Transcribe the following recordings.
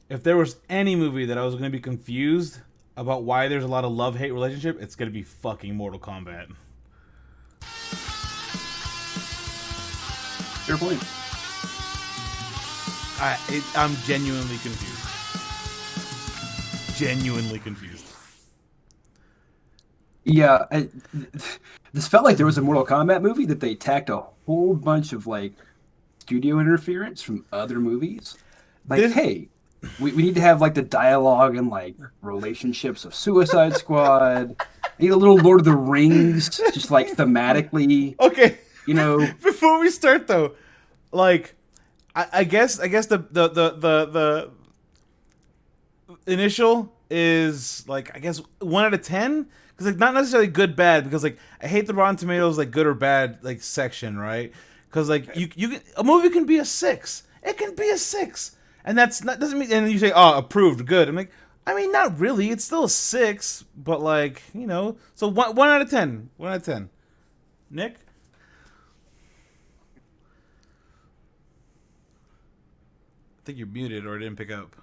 if there was any movie that I was going to be confused about why there's a lot of love-hate relationship, it's going to be fucking Mortal Kombat. Fair point. I'm genuinely confused. Genuinely confused. Yeah, this felt like there was a Mortal Kombat movie that they tacked a whole bunch of like studio interference from other movies. Like, This hey, we need to have like the dialogue and like relationships of Suicide Squad. Need a little Lord of the Rings, just like thematically, okay. you know. Before we start though, like, I guess the initial is like I guess 1 out of 10 because like not necessarily good bad because like I hate the Rotten Tomatoes like good or bad like section, right? Because like a movie can be a 6, it can be a 6, and that's not doesn't mean and you say oh approved good. I'm like I mean not really, it's still a 6, but like so 1 out of 10, 1 out of 10. Nick. I think you're muted or didn't pick up.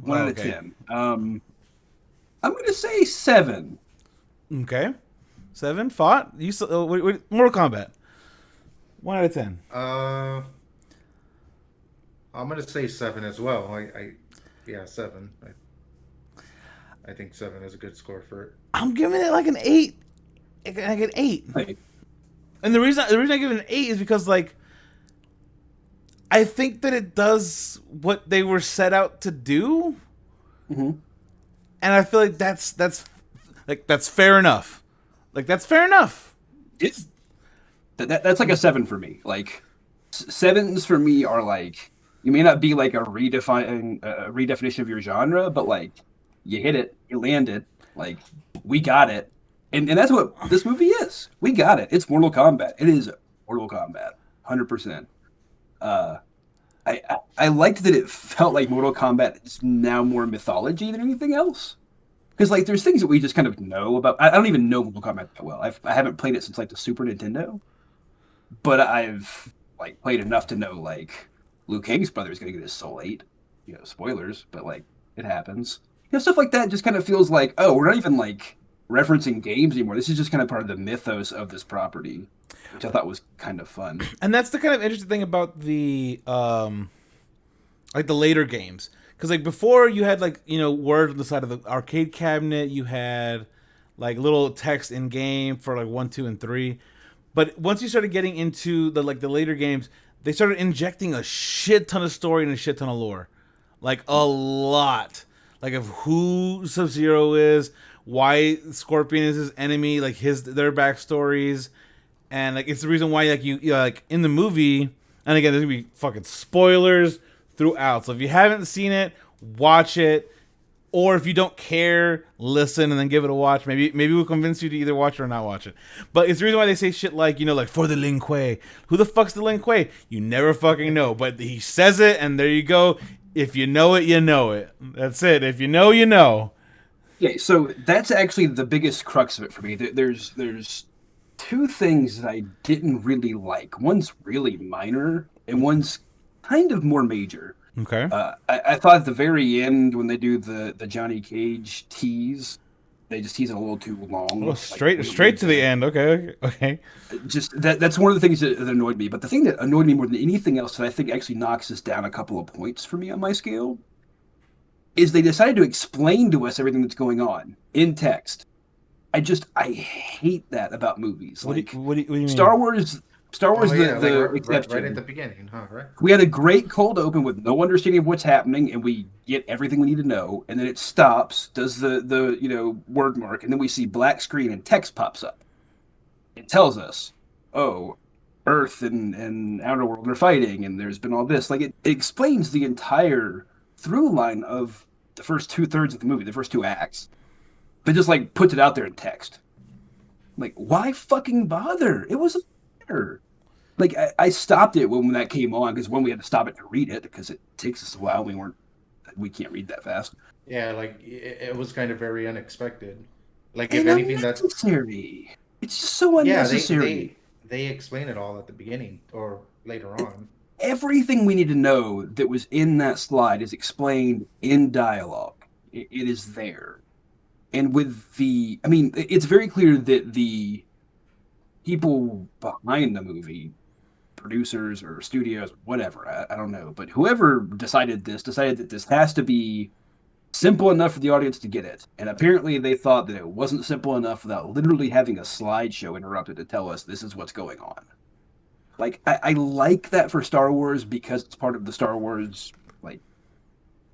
One Oh, out of okay. 10. I'm gonna say 7. Okay. 7 fought. You Mortal Kombat. 1 out of 10. I'm gonna say 7 as well. Yeah, 7. I think 7 is a good score for it. I'm giving it like an 8. Like an 8. Like, And the reason I give it an 8 is because like I think that it does what they were set out to do, mhm. and I feel like that's fair enough. Like that's fair enough. It's that's like a 7 for me. Like sevens for me are like you may not be like a redefinition of your genre, but like you hit it, you landed, like we got it, and that's what this movie is. We got it. It's Mortal Kombat. It is Mortal Kombat, 100%. Uh, I liked that it felt like Mortal Kombat is now more mythology than anything else. Because like there's things that we just kind of know about. I don't even know Mortal Kombat that well. I haven't played it since like the Super Nintendo, but I've like played enough to know like Liu Kang's brother is going to get his soul ate. Spoilers, but like it happens. Stuff like that just kind of feels like oh, we're not even like referencing games anymore. This is just kind of part of the mythos of this property, which I thought was kind of fun. And that's the kind of interesting thing about the like the later games because like before you had like words on the side of the arcade cabinet, you had like little text in game for like 1, 2, and 3, but once you started getting into the later games, they started injecting a shit ton of story and a shit ton of lore, like a lot, like of who Sub-Zero is, why Scorpion is his enemy, like their backstories, and like it's the reason why like you like in the movie, and again there's gonna be fucking spoilers throughout, so if you haven't seen it, watch it, or if you don't care, listen and then give it a watch. Maybe we'll convince you to either watch it or not watch it. But it's the reason why they say shit like like for the Lin Kuei. Who the fuck's the Lin Kuei? You never fucking know, but he says it and there you go. If you know it, you know it. That's it. If you know, you know. Yeah, so that's actually the biggest crux of it for me. There's two things that I didn't really like. One's really minor, and one's kind of more major. Okay. I thought at the very end when they do the Johnny Cage tease, they just tease it a little too long. Oh, Like, straight to the end. Okay. Okay. just that's one of the things that annoyed me. But the thing that annoyed me more than anything else that I think actually knocks us down a couple of points for me on my scale is they decided to explain to us everything that's going on in text. I hate that about movies. What do Like you, what do you, what do you Star mean? Wars, Star Oh Wars, yeah, like the right at the exception. beginning, huh? Right. We had a great cold open with no understanding of what's happening, and we get everything we need to know, and then it stops, does the word mark, and then we see black screen and text pops up. It tells us, oh, Earth and Outer World are fighting, and there's been all this. Like it explains the entire through line of the first 2/3 of the movie, the first two acts, but just like puts it out there in text. Like, why fucking bother? It was there. Like I stopped it when that came on because when we had to stop it to read it because it takes us a while. We can't read that fast. Yeah, like it was kind of very unexpected. Like if And anything, that's unnecessary. It's just so yeah. unnecessary. They explain it all at the beginning or later on. everything we need to know that was in that slide is explained in dialogue. It is there. And with I mean, it's very clear that the people behind the movie, producers or studios, whatever, I don't know, but whoever decided that this has to be simple enough for the audience to get it. And apparently they thought that it wasn't simple enough without literally having a slideshow interrupted to tell us this is what's going on. Like, I like that for Star Wars because it's part of the Star Wars, like,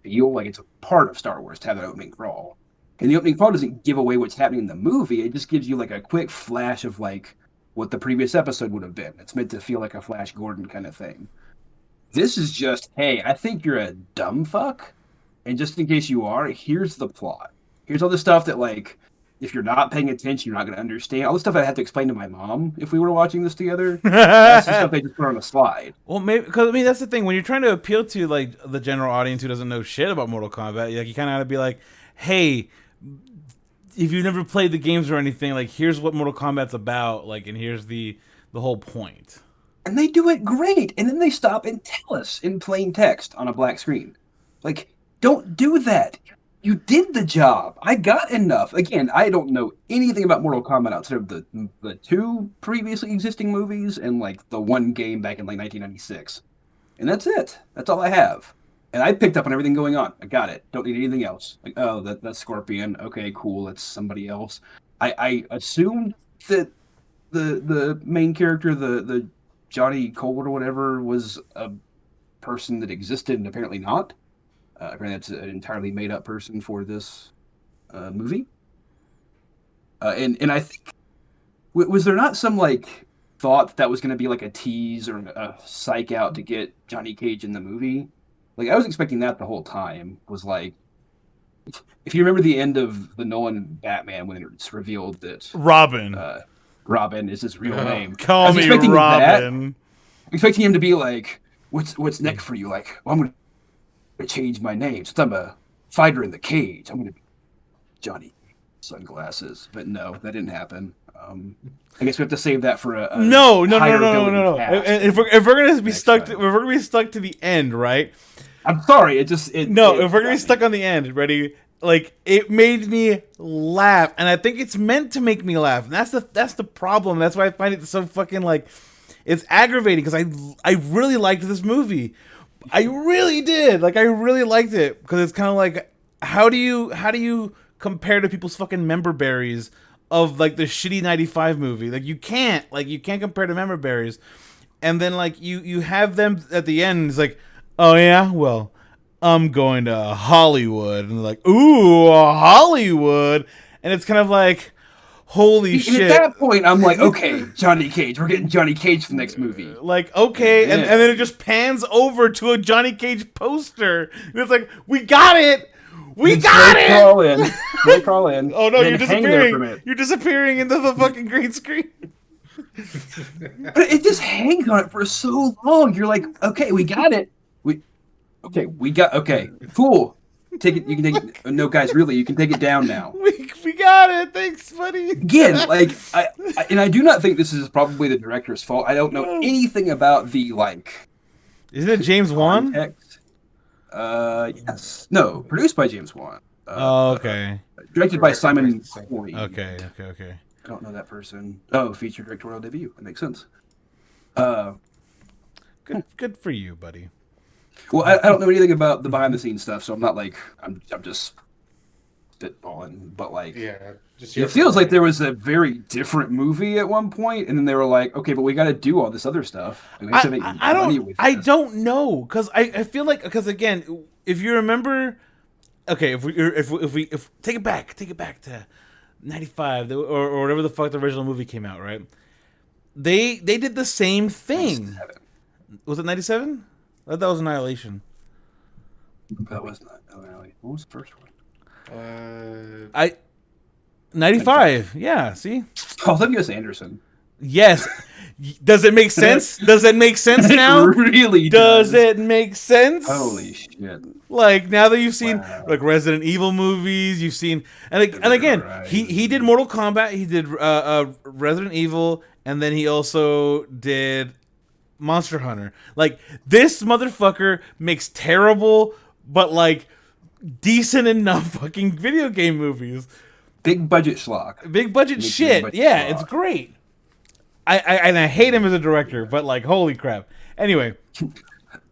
feel. Like, it's a part of Star Wars to have an opening crawl. And the opening crawl doesn't give away what's happening in the movie. It just gives you, like, a quick flash of, like, what the previous episode would have been. It's meant to feel like a Flash Gordon kind of thing. This is just, hey, I think you're a dumb fuck. And just in case you are, here's the plot. Here's all the stuff that, like, if you're not paying attention, you're not going to understand. All the stuff I had to explain to my mom if we were watching this together. That's the stuff they just put on a slide. Well, maybe because I mean that's the thing when you're trying to appeal to like the general audience who doesn't know shit about Mortal Kombat. Like you kind of have to be like, hey, if you've never played the games or anything, like here's what Mortal Kombat's about. Like, and here's the whole point. And they do it great. And then they stop and tell us in plain text on a black screen. Like, don't do that. You did the job. I got enough. Again, I don't know anything about Mortal Kombat outside of the two previously existing movies and like the one game back in like 1996. And that's it. That's all I have. And I picked up on everything going on. I got it. Don't need anything else. Like, oh, that's Scorpion. Okay, cool. It's somebody else. I assumed that the main character, the Johnny Cold or whatever, was a person that existed and apparently not. Apparently that's an entirely made-up person for this movie. And I think, was there not some, like, thought that was going to be, like, a tease or a psych out to get Johnny Cage in the movie? Like, I was expecting that the whole time, was, like, if you remember the end of the Nolan Batman when it's revealed that... Robin. Robin is his real name. Call me Robin. Expecting him to be like, what's next for you? Like, well, I'm going to change my name. Since I'm a fighter in the cage, I'm going to be Johnny Sunglasses. But no, that didn't happen. I guess we have to save that for a no. cast. If we're gonna be stuck, if we're gonna be stuck to the end, right? I'm sorry. If we're gonna be stuck on the end, ready? Like it made me laugh, and I think it's meant to make me laugh. And that's the problem. That's why I find it so fucking like it's aggravating because I really liked this movie. I really did. Like I really liked it because it's kind of like how do you compare to people's fucking member berries of like the shitty 95 movie? Like you can't compare to member berries. And then like you have them at the end. It's like, oh yeah, well, I'm going to Hollywood, and they're like, ooh, Hollywood, and it's kind of like, holy shit. At that point, I'm like, okay, Johnny Cage. We're getting Johnny Cage for the next movie. Like, okay, and then it just pans over to a Johnny Cage poster, and it's like, we got it. We got it! Crawl in. Oh no, you're disappearing. You're disappearing into the fucking green screen. But it just hangs on it for so long. You're like, okay, we got it. Okay, cool. Take it. You can take it. No, guys, really, you can take it down now. We got it. Thanks, buddy. Again, like, I do not think this is probably the director's fault. I don't know anything about the like. Isn't it James Wan? Yes. No, produced by James Wan. Okay. Directed by Simon Corey. Okay. I don't know that person. Oh, feature directorial debut. That makes sense. Good for you, buddy. Well, I don't know anything about the behind the scenes stuff, so I'm not like I'm just spitballing. But like, yeah, it feels like there was a very different movie at one point, and then they were like, okay, but we got to do all this other stuff. And we have to make money with I this. don't know because I feel like because again, if you remember, okay, if we take it back to 95 or whatever the fuck the original movie came out, right? They did the same thing. Was it 97? I thought that was Annihilation. That was not Annihilation. What was the first one? 95. Yeah, see? Oh, W.S. Anderson. Yes. Does it make sense? Does it make sense now? It really does. It make sense? Holy shit. Like, now that you've seen, like, Resident Evil movies, you've seen... And again, he did Mortal Kombat, he did Resident Evil, and then he also did... Monster Hunter. Like, this motherfucker makes terrible, but like decent enough fucking video game movies. Big budget schlock. Big budget Makes shit. big budget Yeah, schlock. it's great. I hate him as a director, but like, holy crap. Anyway,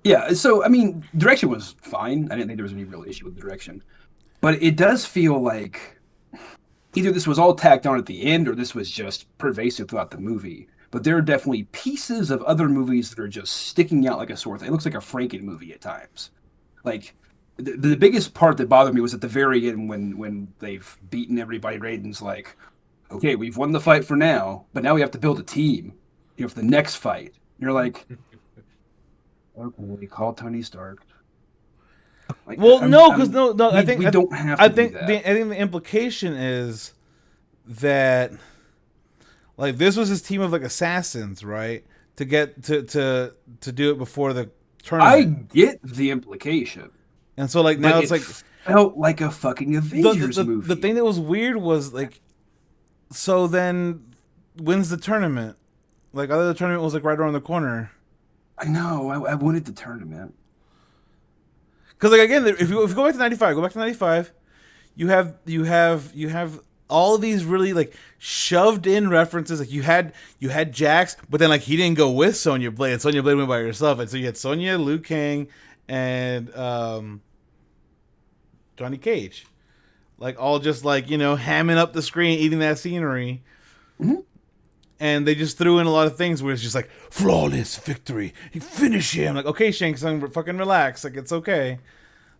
Yeah, so I mean, direction was fine. I didn't think there was any real issue with the direction, but it does feel like either this was all tacked on at the end or this was just pervasive throughout the movie. But there are definitely pieces of other movies that are just sticking out like a sore thumb. It looks like a Franken movie at times. Like the biggest part that bothered me was at the very end when they've beaten everybody. Raiden's like, okay, we've won the fight for now, but now we have to build a team, for the next fight. You're like, okay, call Tony Stark. Like, well, no, because no, I think we don't have to do that. I think the implication is that like this was his team of like assassins, right? To get to do it before the tournament. I get the implication, and so like now but it's like felt like a fucking Avengers movie. The thing that was weird was like, so then when's the tournament? Like, other the tournament was like right around the corner. I know. I wanted the tournament. Because like again, if you go back to '95, you have all of these really like shoved in references. Like you had Jax, but then like he didn't go with Sonya Blade. Sonya Blade went by herself, and so you had Sonya, Liu Kang, and Johnny Cage, like all just like hamming up the screen, eating that scenery. Mm-hmm. And they just threw in a lot of things where it's just like flawless victory, finish him. Like, okay, Shang Tsung, fucking relax. Like, it's okay.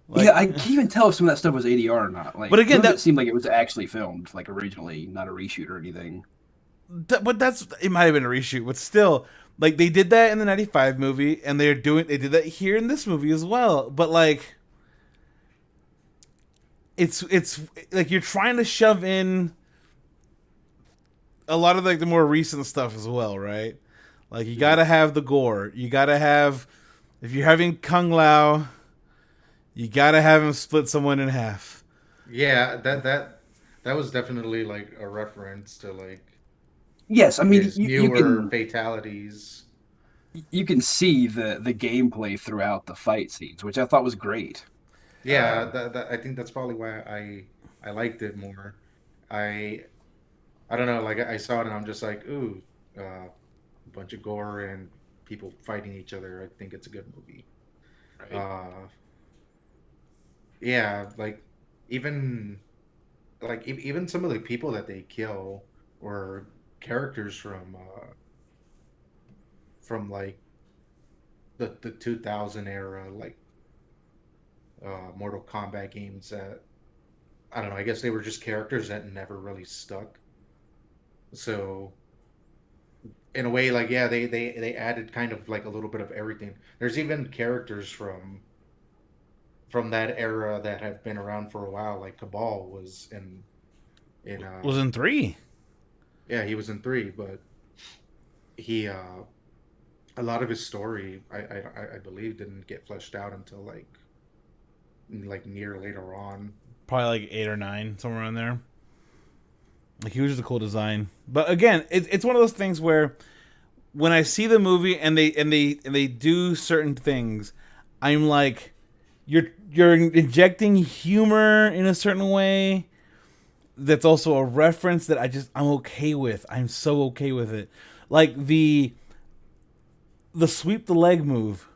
Like, yeah, I can't even tell if some of that stuff was ADR or not. Like, but again, that seemed like it was actually filmed, like originally, not a reshoot or anything. But it might have been a reshoot, but still, like they did that in the '95 movie, and they did that here in this movie as well. But like, it's like you're trying to shove in a lot of like the more recent stuff as well, right? Like you gotta have the gore. You gotta have, if you're having Kung Lao, you gotta have him split someone in half. Yeah, that was definitely like a reference to like yes, I mean his you newer can fatalities. you can see the gameplay throughout the fight scenes, which I thought was great. Yeah, I think that's probably why I liked it more. I don't know, like I saw it and I'm just like, ooh, a bunch of gore and people fighting each other. I think it's a good movie. Right. Yeah, even even some of the people that they kill were characters from like the 2000 era, like Mortal Kombat games that I don't know. I guess they were just characters that never really stuck. So in a way, like yeah, they added kind of like a little bit of everything. There's even characters from that era that have been around for a while. Like Cabal was in Was in 3. yeah, he was in 3, but he a lot of his story I believe didn't get fleshed out until like near later on. Probably like 8 or 9, somewhere around there. Like he was just a cool design. But again, it's one of those things where when I see the movie and they do certain things, I'm like, you're injecting humor in a certain way that's also a reference that I'm okay with. I'm so okay with it. Like the sweep the leg move.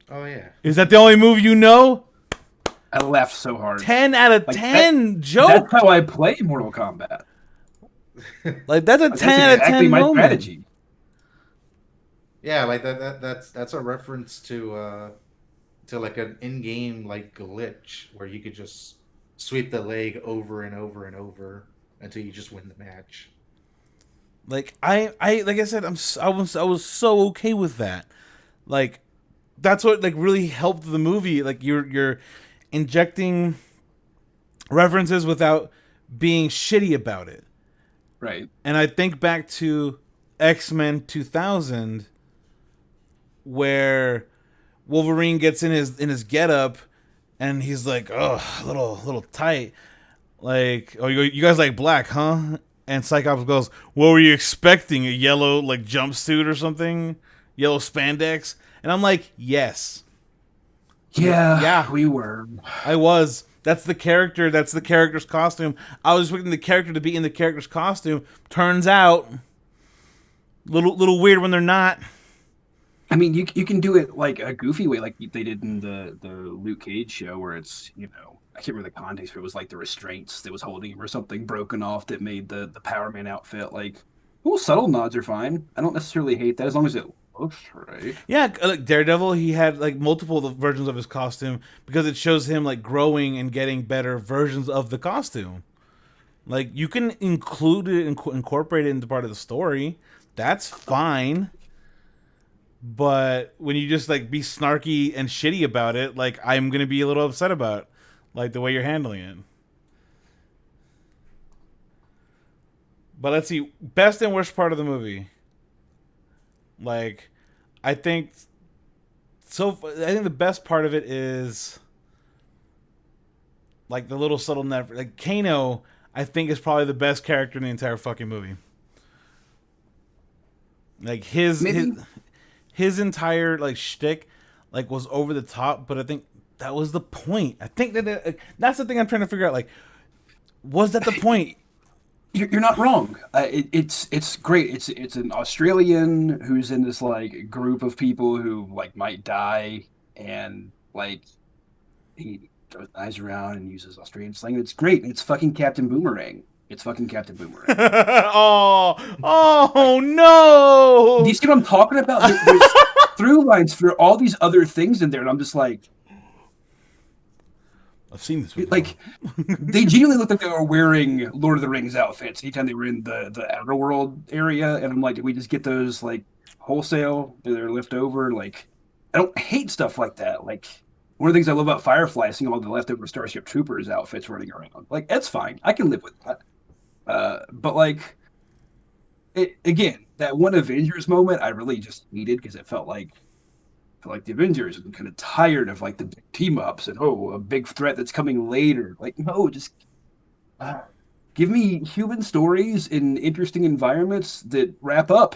Oh yeah. Is that the only move you know? I laughed so hard. 10 out of 10 joke. That's how I play Mortal Kombat. Like that's a 10 out of 10 my moment. strategy. Yeah, like that's a reference to like an in-game like glitch where you could just sweep the leg over and over and over until you just win the match. Like I like I said, I was so okay with that. Like that's what like really helped the movie. Like you're injecting references without being shitty about it. Right. And I think back to X-Men 2000 where Wolverine gets in his getup and he's like, "Oh, a little tight." Like, "Oh, you guys like black, huh?" And Cyclops goes, "What were you expecting? A yellow like jumpsuit or something? Yellow spandex?" And I'm like, "Yes, Yeah, yeah, we were. I was. That's the character. That's the character's costume. I was expecting the character to be in the character's costume. Turns out, little weird when they're not." I mean, you can do it like a goofy way, like they did in the Luke Cage show, where it's I can't remember the context, but it was like the restraints that was holding him or something broken off that made the Power Man outfit like. Well, subtle nods are fine. I don't necessarily hate that as long as it looks right. Yeah, like Daredevil, he had like multiple versions of his costume because it shows him like growing and getting better versions of the costume. Like you can include it and incorporate it into part of the story. That's fine. But when you just like be snarky and shitty about it, like I'm gonna be a little upset about like the way you're handling it. But let's see, best and worst part of the movie. Like, I think I think the best part of it is like the little subtle net. Like Kano, I think is probably the best character in the entire fucking movie. Like Maybe his entire like shtick like was over the top, but I think that was the point. I think that's the thing I'm trying to figure out. Like, was that the point? you're not wrong. It's great. It's an Australian who's in this like group of people who like might die, and like he throws eyes around and uses Australian slang. It's great. It's fucking Captain Boomerang. It's fucking Captain Boomerang. Oh, oh Do no! you see what I'm talking about? There's through lines for all these other things in there, and I'm just I've seen this before. like they genuinely looked like they were wearing Lord of the Rings outfits anytime they were in the outer world area, and I'm like, did we just get those like wholesale? They're left over. Like, I don't hate stuff like that. Like, one of the things I love about Firefly, seeing all the leftover Starship Troopers outfits running around. Like, that's fine. I can live with that. But like, again, that one Avengers moment, I really just needed because it felt like the Avengers and kind of tired of like the big team ups and a big threat that's coming later. Like, no, just uh, give me human stories in interesting environments that wrap up,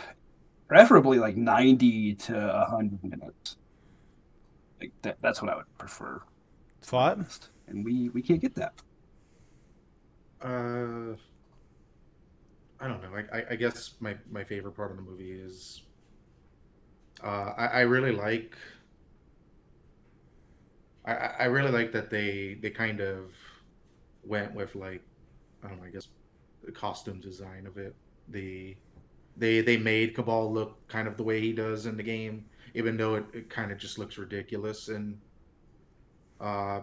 preferably like 90 to 100 minutes. Like that's what I would prefer. To be Thought? honest. And we can't get that. Uh, I don't know. I guess my favorite part of the movie is I really like I really like that they kind of went with like I don't know, I guess the costume design of it. The they made Cabal look kind of the way he does in the game, even though it kind of just looks ridiculous. And uh,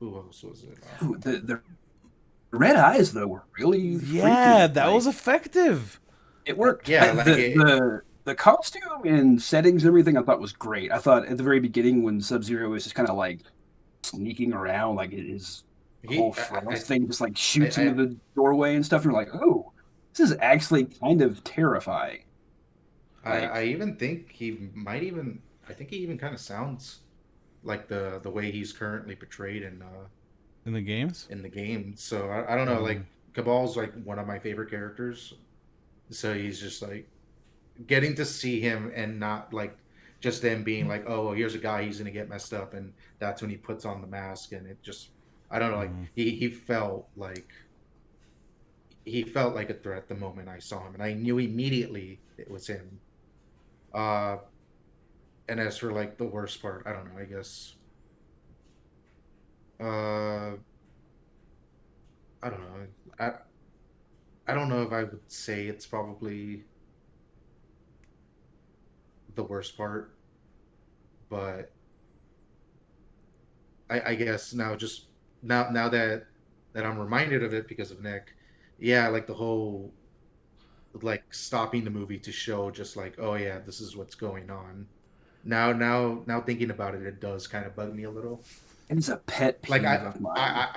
who else was it? Ooh, the red eyes though were really Yeah, freaky. that Like was effective. it worked. Yeah, like The costume and settings and everything I thought was great. I thought at the very beginning when Sub Zero was just kind of like sneaking around, like his whole he frost thing just like shoots I into the doorway and stuff. And you're like, oh, this is actually kind of terrifying. I Like, even think he might even I think he even kind of sounds like the way he's currently portrayed In the games? in the game. So I don't know, like Mm. Cabal's like one of my favorite characters. So he's just like getting to see him and not like just them being like, oh, well, here's a guy, he's gonna get messed up, and that's when he puts on the mask, and it just I don't know, like Mm. he felt like a threat the moment I saw him, and I knew immediately it was him. Uh, and as for like the worst part, I don't know. I guess uh, I don't know. I don't know if I would say it's probably the worst part, but I guess now just now that I'm reminded of it because of Nick, yeah, like the whole like stopping the movie to show just like oh yeah this is what's going on. Now thinking about it, it does kind of bug me a little. it's a pet Like peeve of mine.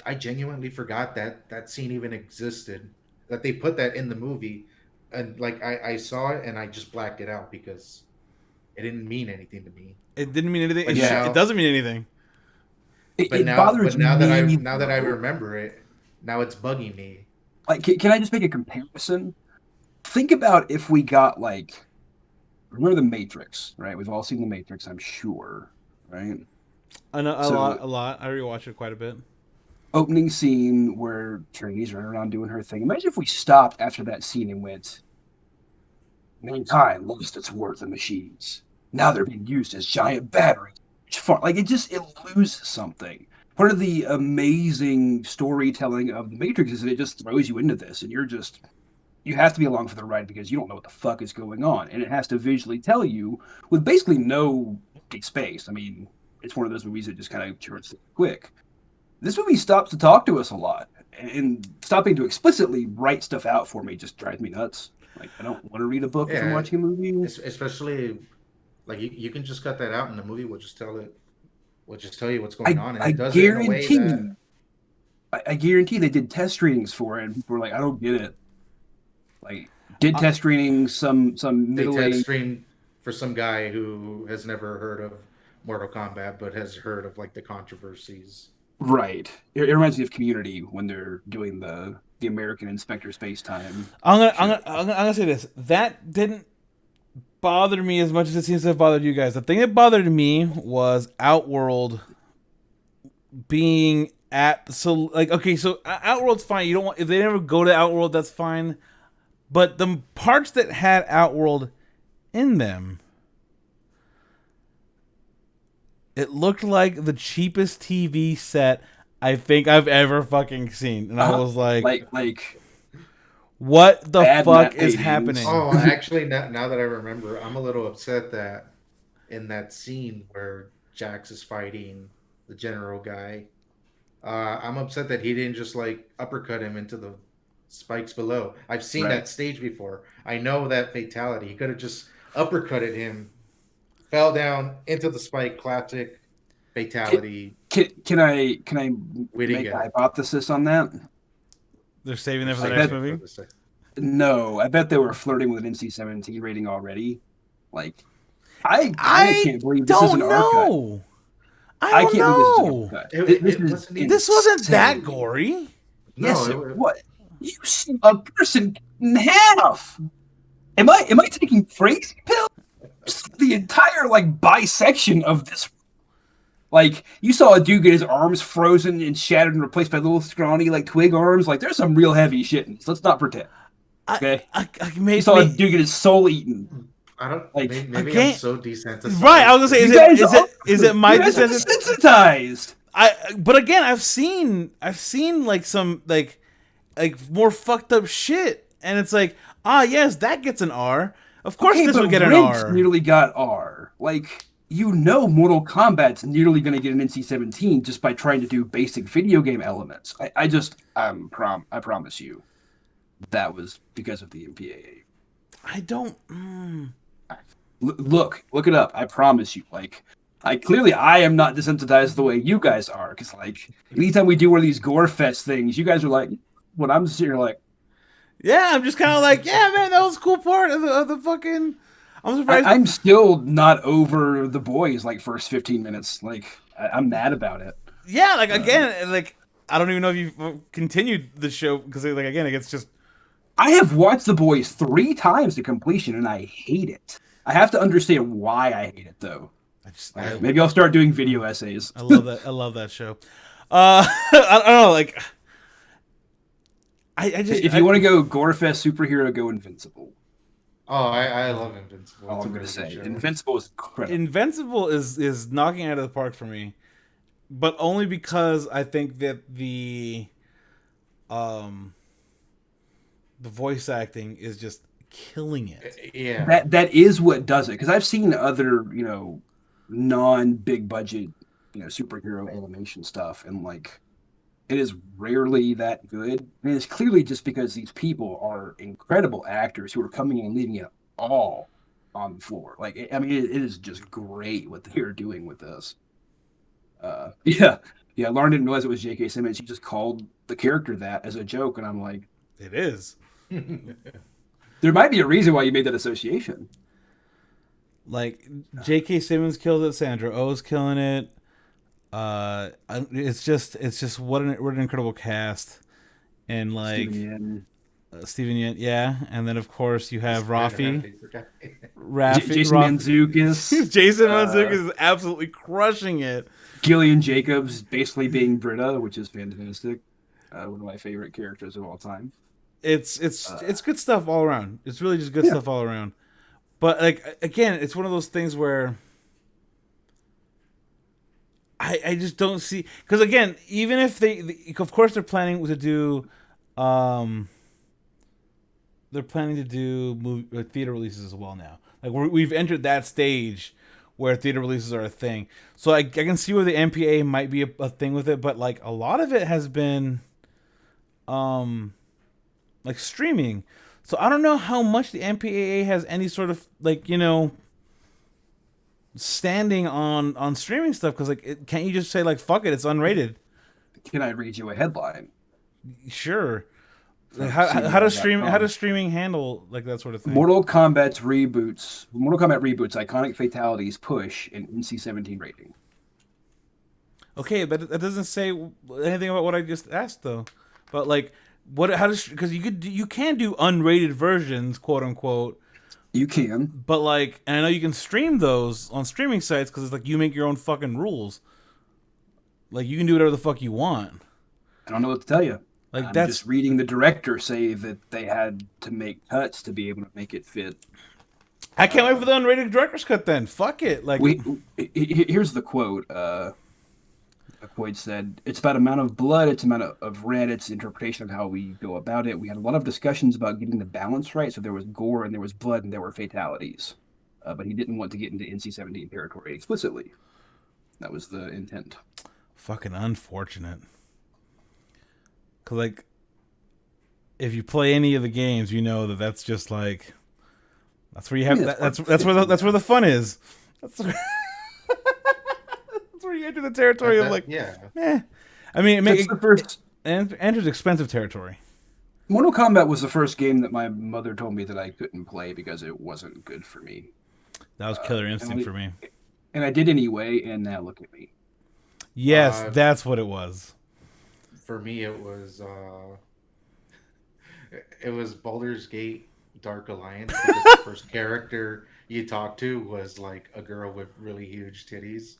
I genuinely forgot that that scene even existed, that they put that in the movie, and like I saw it and I just blacked it out because it didn't mean anything to me. It didn't mean anything. But It now doesn't mean anything. It bothers but now that I me now that I though. remember it, now it's bugging me. like, can I just make a comparison? Think about if we got like, remember the Matrix, right? We've all seen the Matrix, I'm sure, right? I know So a lot. I rewatched it quite a bit. opening scene where Trinity's running around doing her thing. Imagine if we stopped after that scene and went, mankind lost its worth in machines. Now they're being used as giant batteries. Like it loses something. Part of the amazing storytelling of the Matrix is that it just throws you into this, and you have to be along for the ride because you don't know what the fuck is going on, and it has to visually tell you with basically no empty space. I mean, it's one of those movies that just kind of churns quick. This movie stops to talk to us a lot, and stopping to explicitly write stuff out for me just drives me nuts. Like, I don't want to read a book if I'm Yeah, watching a movie. especially like you can just cut that out, and the movie will just tell you what's going on, and I it does it in a way that guarantee, I guarantee they did test screenings for it, and people were like, I don't get it. Like, did test screenings some they test middle-aged. stream for some guy who has never heard of Mortal Kombat but has heard of like the controversies. Right. It reminds me of Community when they're doing the American Inspector Space Time. I'm gonna say this. That didn't bother me as much as it seems to have bothered you guys. The thing that bothered me was Outworld being okay. So Outworld's fine. You don't want if they never go to Outworld, that's fine. But the parts that had Outworld in them, it looked like the cheapest TV set I think I've ever fucking seen, and I was like, what the fuck is happening? Oh, actually, now that I remember, I'm a little upset that in that scene where Jax is fighting the general guy, I'm upset that he didn't just like uppercut him into the spikes below. I've seen that stage before. I know that fatality. He could have just uppercutted him, fell down into the spike. Classic fatality. Can I make a hypothesis on that? They're saving that for the next movie? No, I bet they were flirting with an NC-17 rating already. Like, I can't believe this is an R-cut. I can't believe this is an R-cut. This wasn't that gory. Yes, what? You see a person in half. Am I taking crazy pills? The entire like bisection of this. Like, you saw a dude get his arms frozen and shattered and replaced by little scrawny, like, twig arms. Like, there's some real heavy shit in this. Let's not pretend. Okay? You saw a dude get his soul eaten. I don't, like, maybe I'm so desensitized. Right, I was going to say, is it my desensitized? But again, I've seen, like, some, like, more fucked up shit. And it's like, yes, that gets an R. Of course this would get an R. Nearly got R. Like... Mortal Kombat's nearly going to get an NC-17 just by trying to do basic video game elements. I promise you, that was because of the MPAA. I don't. Look it up. I promise you. Like, I am not desensitized the way you guys are. Because like, anytime we do one of these gore fest things, you guys are like, when I'm sitting here like, yeah, I'm just kind of like, yeah, man, that was a cool part of the fucking. I'm surprised. I'm still not over the boys like first 15 minutes. Like, I'm mad about it. Yeah, like again, like I don't even know if you've continued the show because like again, it's just. I have watched the boys 3 times to completion and I hate it. I have to understand why I hate it though. Maybe I'll start doing video essays. I love that. I love that show. I don't know, like. I just. If you want to go Gorefest superhero, go Invincible. Oh, I love Invincible. I'm going to say Invincible is incredible. Invincible is knocking out of the park for me, but only because I think that the voice acting is just killing it. Yeah, that is what does it. Because I've seen other non-big budget superhero animation stuff, and like it is rarely that good. I mean, it's clearly just because these people are incredible actors who are coming in and leaving it all on the floor. Like, it is just great what they're doing with this. Yeah. Lauren didn't realize it was J.K. Simmons. She just called the character that as a joke, and I'm like, it is. There might be a reason why you made that association. Like, J.K. Simmons killed it. Sandra Oh's killing it. It's just what an incredible cast, and like Steven Yen. Steven Yeun, yeah, and then of course you have Spider-Man Rafi. favorite guy. Jason Mantzoukas. Jason Mantzoukas is absolutely crushing it. Gillian Jacobs basically being Britta, which is fantastic. One of my favorite characters of all time. It's good stuff all around. It's really just good stuff all around. But like again, it's one of those things where I just don't see, because again, even if of course they're planning to do movie, theater releases as well now. Like we've entered that stage where theater releases are a thing. So I can see where the MPA might be a thing with it, but like a lot of it has been like streaming. So I don't know how much the MPAA has any sort of like, standing on streaming stuff, because like can't you just say like fuck it, it's unrated? Can I read you a headline? Sure. Like, how does streaming handle like that sort of thing? Mortal Kombat reboots, iconic fatalities push an NC-17 rating. Okay, but that doesn't say anything about what I just asked though. But like, because you can do unrated versions, quote unquote. You can, but like, and I know you can stream those on streaming sites because it's like you make your own fucking rules. Like you can do whatever the fuck you want. I don't know what to tell you. Like I'm that's just reading the director say that they had to make cuts to be able to make it fit. I can't wait for the unrated director's cut then. Fuck it. Like here's the quote. Quote said, "It's about amount of blood, it's amount of red, it's interpretation of how we go about it. We had a lot of discussions about getting the balance right, so there was gore and there was blood and there were fatalities. But he didn't want to get into NC-17 territory explicitly. That was the intent." Fucking unfortunate. Cause like, if you play any of the games, you know that's just like, that's where you have that's where the fun is. That's where you enter the territory of like, I mean, it enters expensive territory. Mortal Kombat was the first game that my mother told me that I couldn't play because it wasn't good for me. That was Killer Instinct for me. And I did anyway, and now look at me. Yes, that's what it was. For me, it was Baldur's Gate Dark Alliance, because the first character you talked to was like a girl with really huge titties.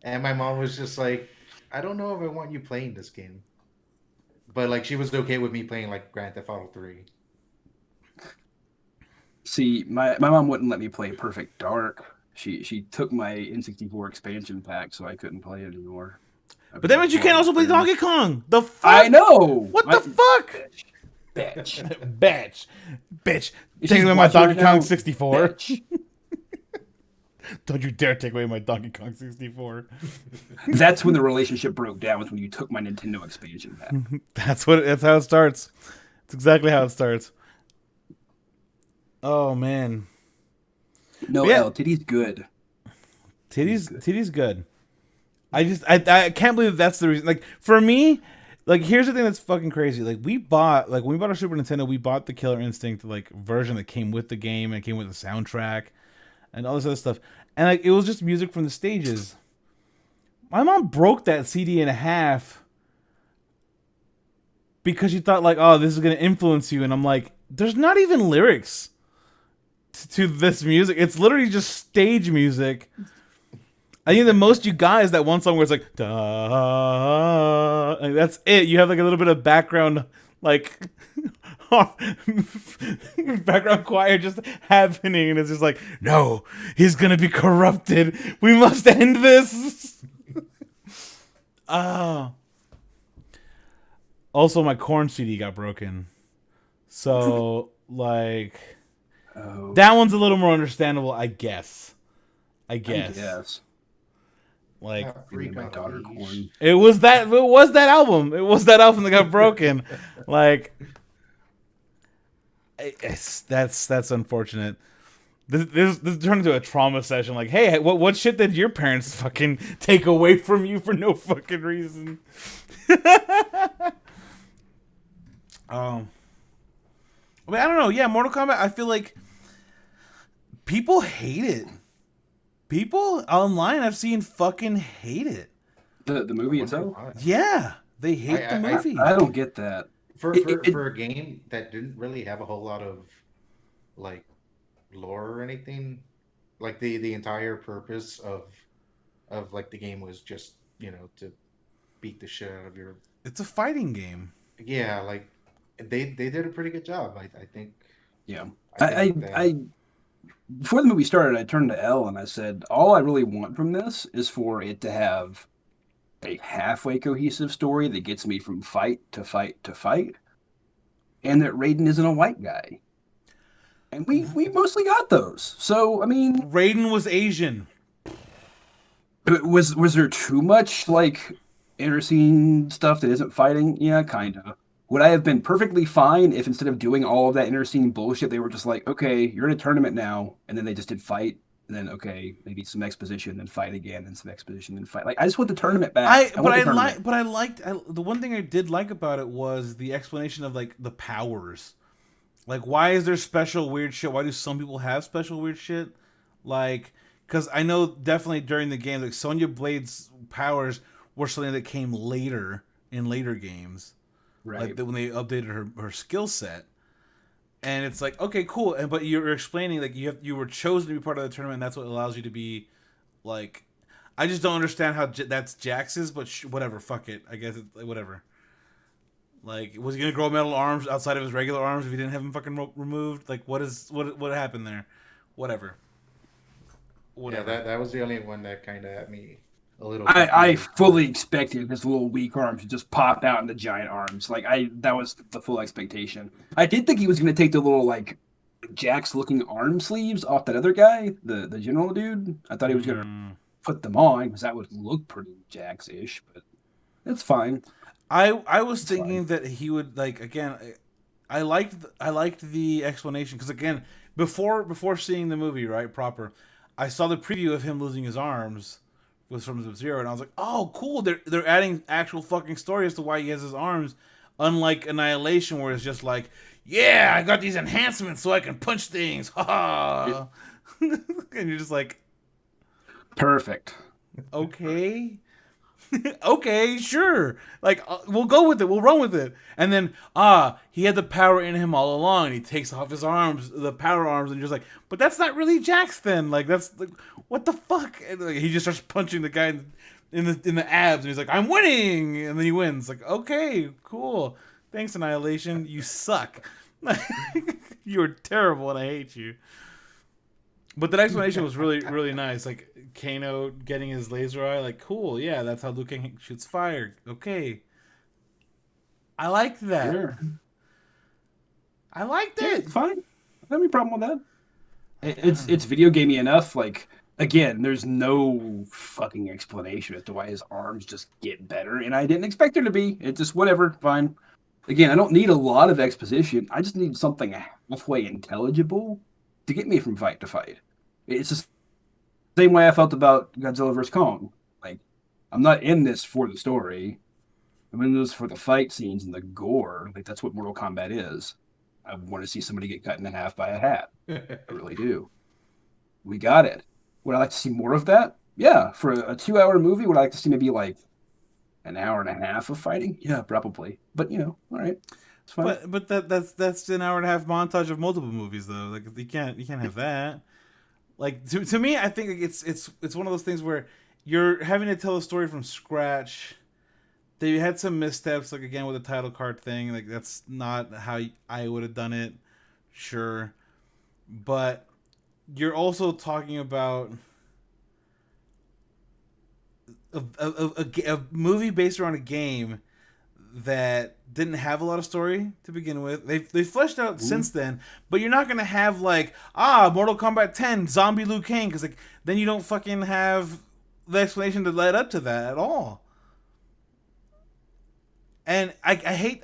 And my mom was just like, I don't know if I want you playing this game. But like she was okay with me playing like Grand Theft Auto 3. See, my mom wouldn't let me play Perfect Dark. She took my N64 expansion pack, so I couldn't play it anymore. But that means you can't also play Donkey Kong. The fuck? I know. What the fuck? Bitch. Bitch. Take away my Donkey Kong 64. Don't you dare take away my Donkey Kong 64. That's when the relationship broke down, was when you took my Nintendo expansion pack. That's how it starts. It's exactly how it starts. Oh man. No, Titty's good. Titty's good. I can't believe that's the reason. Like for me, like here's the thing that's fucking crazy. Like when we bought our Super Nintendo, we bought the Killer Instinct like version that came with the game and came with the soundtrack and all this other stuff. And like it was just music from the stages. My mom broke that CD in half because she thought like, oh, this is gonna influence you, and I'm like, there's not even lyrics to this music. It's literally just stage music. I think the most you got is that one song where it's like, da, and that's it. You have like a little bit of background, like background choir just happening, and it's just like, no, he's gonna be corrupted. We must end this. Also, my Korn CD got broken, so like, that one's a little more understandable, I guess. Like, my daughter Korn. It was that album. It was that album that got broken. Like, that's unfortunate. This turned into a trauma session. Like, hey, what shit did your parents fucking take away from you for no fucking reason? I mean, I don't know. Yeah, Mortal Kombat. I feel like people hate it. People online I've seen fucking hate it. The movie itself? Yeah. They hate the I movie. I don't get that. for It, for it, for a game that didn't really have a whole lot of like lore or anything, like the entire purpose of like the game was just, to beat the shit out of your. It's a fighting game. Yeah, like they did a pretty good job. I think yeah. I think that. I before the movie started, I turned to Elle and I said, all I really want from this is for it to have a halfway cohesive story that gets me from fight to fight to fight, and that Raiden isn't a white guy. And we mostly got those. So I mean, Raiden was Asian. was there too much like interscene stuff that isn't fighting? Yeah, kind of. Would I have been perfectly fine if instead of doing all of that interscene bullshit, they were just like, okay, you're in a tournament now, and then they just did fight, and then okay, maybe some exposition, then fight again, and some exposition, then fight. Like I just want the tournament back. I want the tournament. But I liked the one thing I did like about it was the explanation of like the powers. Like, why is there special weird shit? Why do some people have special weird shit? Like, because I know definitely during the game, like Sonya Blade's powers were something that came later in later games, Right. like when they updated her skill set. And it's like, okay, cool. And but you're explaining like you were chosen to be part of the tournament. And that's what allows you to be like. I just don't understand how that's Jax's, but whatever. Fuck it. I guess it's whatever. Like, was he gonna grow metal arms outside of his regular arms if he didn't have them fucking removed? Like, what happened there? Whatever. Yeah, Whatever. that was the only one that kind of had me a little I confused. fully expected his little weak arms to just pop out into giant arms. Like that was the full expectation. I did think he was going to take the little like Jax looking arm sleeves off that other guy, the general dude. I thought he was going to put them on because that would look pretty Jax-ish, but it's fine. I was It's thinking fine. that he would like again. I liked the explanation because again before seeing the movie right proper, I saw the preview of him losing his arms was from Sub-Zero, and I was like, oh cool, they're adding actual fucking story as to why he has his arms, unlike Annihilation where it's just like, yeah, I got these enhancements so I can punch things, ha ha, and you're just like, Perfect. okay. Okay, sure. Like we'll go with it. We'll run with it. And then he had the power in him all along. And he takes off his arms, the power arms, and you're just like, but that's not really Jax then. Like that's like, what the fuck? And, like, he just starts punching the guy in the abs, and he's like, I'm winning, and then he wins. Like okay, cool. Thanks, Annihilation. You suck. You're terrible, and I hate you. But that explanation was really, really nice. Like Kano getting his laser eye, like cool, yeah, that's how Liu Kang shoots fire. Okay, I liked that. Sure. I liked Yeah, it. fine. I don't have any problem with that. It's video gamey enough. Like again, there's no fucking explanation as to why his arms just get better, and I didn't expect there to be. It just whatever, fine. Again, I don't need a lot of exposition. I just need something halfway intelligible to get me from fight to fight. It's the same way I felt about Godzilla vs Kong. Like, I'm not in this for the story. I'm in this for the fight scenes and the gore. Like that's what Mortal Kombat is. I want to see somebody get cut in half by a hat. I really do. We got it. Would I like to see more of that? Yeah. For a 2 hour movie, would I like to see maybe like an hour and a half of fighting? Yeah, probably. But all right. It's fine. But that's an hour and a half montage of multiple movies though. Like you can't have that. Like to me, I think it's one of those things where you're having to tell a story from scratch. They had some missteps, like again with the title card thing. Like that's not how I would have done it. Sure, but you're also talking about a movie based around a game that didn't have a lot of story to begin with. They fleshed out since then, but you're not gonna have like Mortal Kombat 10 Zombie Liu Kang because like then you don't fucking have the explanation to lead up to that at all. And I hate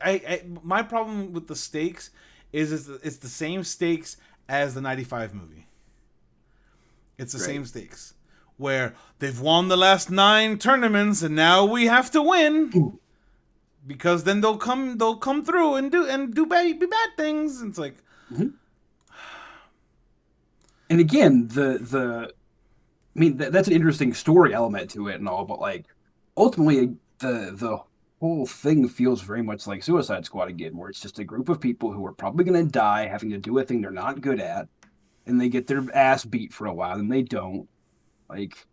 my problem with the stakes is it's the same stakes as the '95 movie. It's the same stakes where they've won the last 9 tournaments and now we have to win because then they'll come through and do bad things. And it's like, and again, I mean that's an interesting story element to it and all, but like ultimately the whole thing feels very much like Suicide Squad again, where it's just a group of people who are probably going to die having to do a thing they're not good at, and they get their ass beat for a while, and they don't. Like,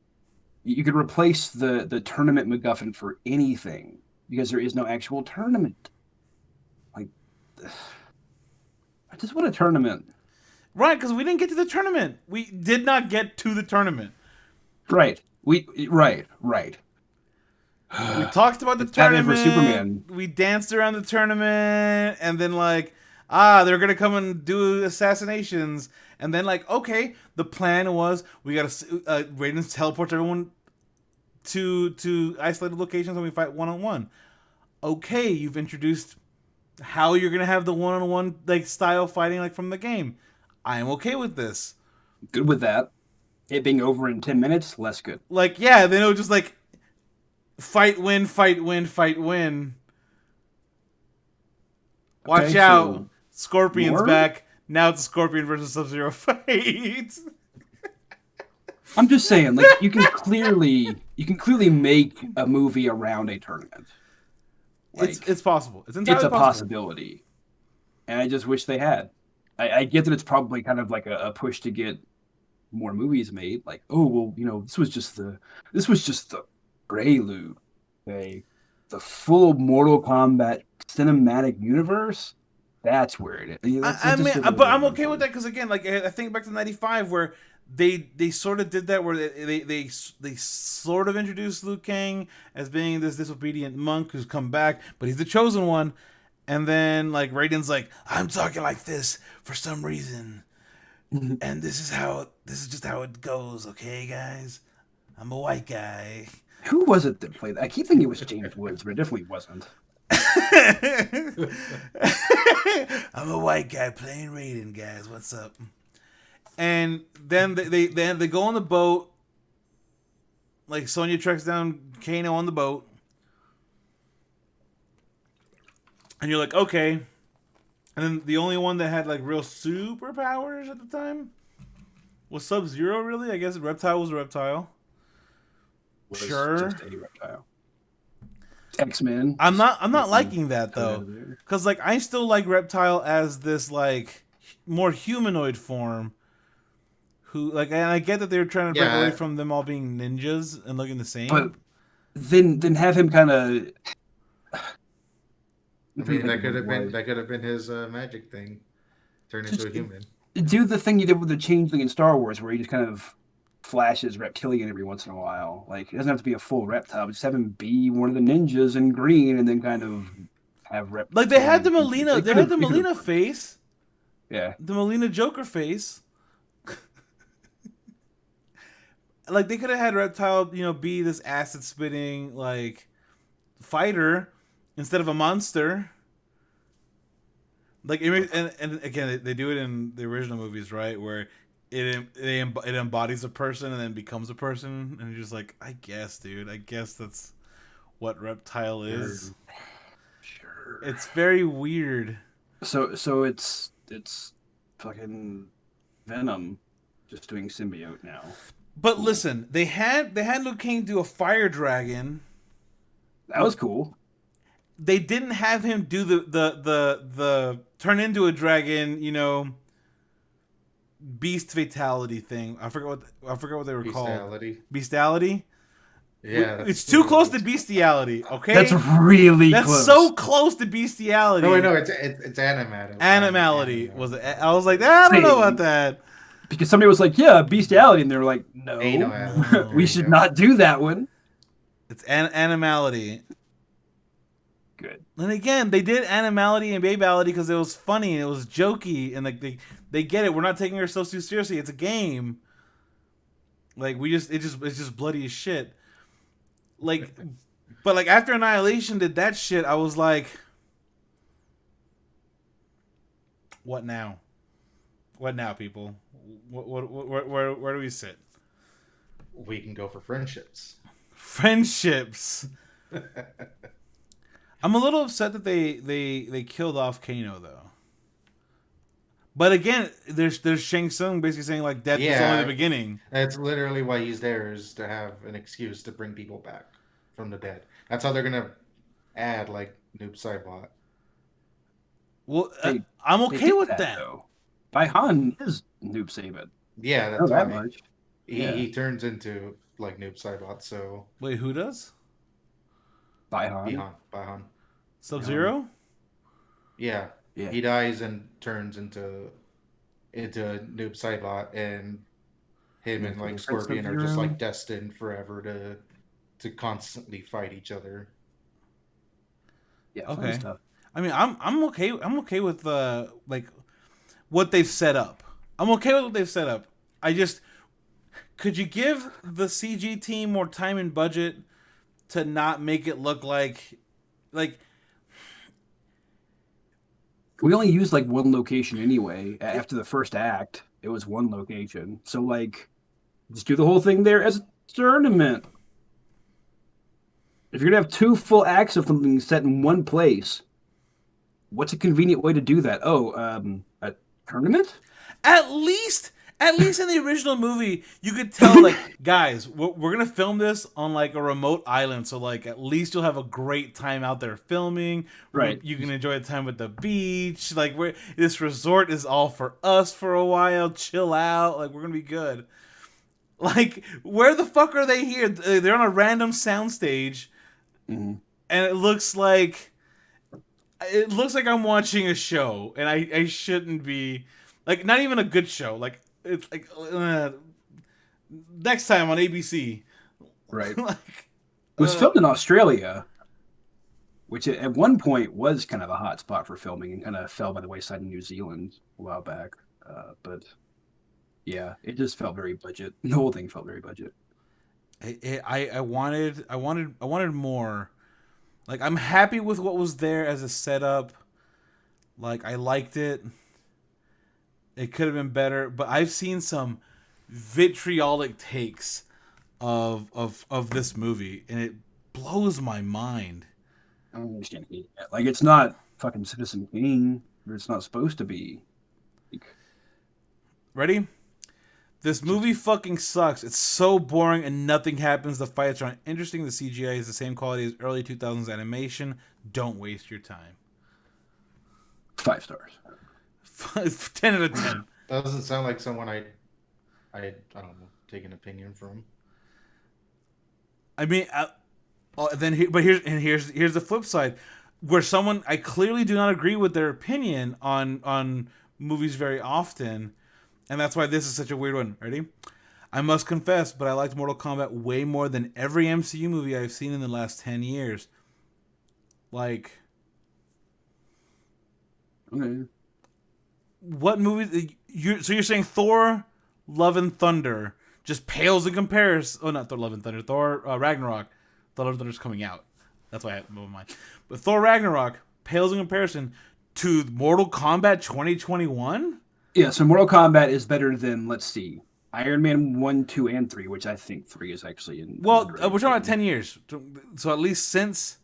you could replace the tournament MacGuffin for anything because there is no actual tournament. Like, I just want a tournament. Right, because we didn't get to the tournament. We did not get to the tournament. Right. Right. We talked about the Batman tournament. vs Superman. We danced around the tournament, and then they're gonna come and do assassinations, and then okay, the plan was we gotta Raiden teleports everyone to isolated locations and we fight 1-on-1. Okay, you've introduced how you're gonna have the 1-on-1 style fighting from the game. I am okay with this. Good with that. It being over in 10 minutes, less good. Then it'll just fight, win, fight, win, fight, win. Watch Okay, out. so Scorpion's more? back. Now it's a Scorpion versus Sub-Zero fight. I'm just saying, you can clearly make a movie around a tournament. It's possible. It's entirely It's a possible. possibility. And I just wish they had. I get that it's probably kind of like a push to get more movies made. This was just the prelude. Okay, the full Mortal Kombat cinematic universe. That's where it is. But I'm okay with that because again, I think back to '95 where they sort of did that where they sort of introduced Liu Kang as being this disobedient monk who's come back, but he's the chosen one. And then Raiden's I'm talking like this for some reason, and this is just how it goes, okay, guys. I'm a white guy. Who was it that played that? I keep thinking it was James Woods, but it definitely wasn't. I'm a white guy playing Raiden, guys. What's up? And then they go on the boat. Sonya tracks down Kano on the boat. And you're okay. And then the only one that had real superpowers at the time was Sub-Zero, really? I guess Reptile was a reptile. Sure. Just a reptile. X-Men. I'm not liking that though. Because I still like Reptile as this more humanoid form. Who and I get that they were trying to break away from them all being ninjas and looking the same. But then have him kind of. I mean, that could have been his magic thing, turn into a human. Do the thing you did with the Changeling in Star Wars, where he just kind of flashes reptilian every once in a while. It doesn't have to be a full reptile, but just have him be one of the ninjas in green, and then kind of have reptilian. They had the Melina. They had the Melina face. Yeah, the Melina Joker face. They could have had Reptile, be this acid spitting fighter instead of a monster. And again, they do it in the original movies, right? Where it embodies a person and then becomes a person, and you're just I guess, dude. I guess that's what Reptile is. Sure. It's very weird. So it's fucking Venom just doing symbiote now. But listen, they had Liu Kang do a fire dragon. That was cool. They didn't have him do the turn into a dragon, beast fatality thing. I forgot what they were called. Bestiality. Yeah, it's too close to bestiality. Okay, that's really close. That's so close to bestiality. No, it's animality. Animality was it? I was I don't know about that. Because somebody was bestiality, and they were no, we should not do that one. It's animality. Good. And again, they did animality and babality because it was funny and it was jokey, and they get it. We're not taking ourselves too seriously. It's a game. It's just bloody as shit. But after Annihilation did that shit, I was what now? What now, people? Where do we sit? We can go for friendships. Friendships. I'm a little upset that they killed off Kano though. But again, there's Shang Tsung basically saying death is only the beginning. That's literally why he's there, is to have an excuse to bring people back from the dead. That's how they're gonna add like Noob Saibot. Well, They I'm they okay did with that that. though. Baihan is Noob Saibot. Yeah, I know that's that why much. he Yeah, turns into like Noob Saibot. So Wait, who does? Baihan. Bihan. Sub Baihan. Zero? Yeah, Yeah, he dies and turns into Noob Saibot, and him and makes a like difference. Sub Scorpion are just like Zero. destined forever to constantly fight each other. Yeah, fun Okay. stuff. I mean, I'm okay. I'm okay with like what they've set up. I'm okay with what they've set up. I just could you give the CG team more time and budget to not make it look like We only used like one location anyway. After the first act, it was one location. So like, just do the whole thing there as a tournament. If you're gonna have two full acts of something set in one place, what's a convenient way to do that? Oh, a tournament? at least at least in the original movie you could tell like guys we're gonna film this on like a remote island, so like at least you'll have a great time out there filming. Right. You can enjoy the time at the beach, like we're this resort is all for us for a while, chill out, like we're gonna be good. Like where the fuck are they here? They're on a random soundstage Mhm. and it looks like I'm watching a show, and I shouldn't be, like, not even a good show. Like it's like next time on ABC. Right. It Like was filmed in Australia, which at one point was kind of a hot spot for filming and kind of fell by the wayside in New Zealand a while back. But yeah, it just felt very budget. The whole thing felt very budget. I wanted more. Like I'm happy with what was there as a setup. Like I liked it. It could have been better, but I've seen some vitriolic takes of this movie, and it blows my mind. I don't understand it. Like it's not fucking Citizen Kane, or it's not supposed to be. Like, Ready? This just movie fucking sucks. It's so boring and nothing happens. The fights aren't interesting. The CGI is the same quality as early 2000s animation. Don't waste your time. 5 stars. 10 out of 10. Doesn't sound like someone I don't know, take an opinion from. I mean, but here's the flip side, where someone I clearly do not agree with their opinion on movies very often, and that's why this is such a weird one. Ready? I must confess, but I liked Mortal Kombat way more than every MCU movie I've seen in the last 10 years. Like, Okay. what movies? So you're saying Thor, Love and Thunder just pales in comparison? Oh, not Thor, Love and Thunder. Thor, Ragnarok. Thor, Love and Thunder's coming out. That's why I moved mine. But Thor Ragnarok pales in comparison to Mortal Kombat 2021. Yeah, so Mortal Kombat is better than, let's see, Iron Man 1, 2, and 3, which I think 3 is actually in Well, underrated we're talking about too. 10 years, so at least since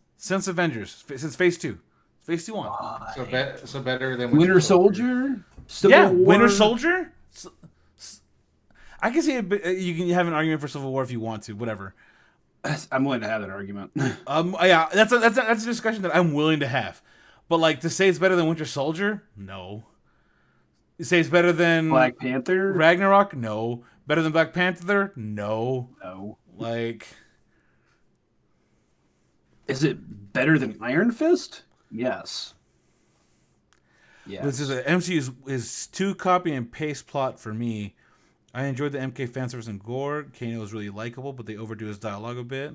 Avengers, since Phase 2, Phase 2 on. Why? So better than Winter Soldier? Civil Yeah, War? Winter Soldier. I can see it. You can have an argument for Civil War if you want to. Whatever. I'm willing to have that argument. Yeah, that's a discussion that I'm willing to have. But like to say it's better than Winter Soldier, no. You say it's better than Black Panther? Ragnarok, no. Better than Black Panther, no. No. Like Is it better than Iron Fist? Yes. this is Yes. a MCU is too copy and paste plot for me. I enjoyed the MK fan service and gore. Kano was really likable, but they overdo his dialogue a bit.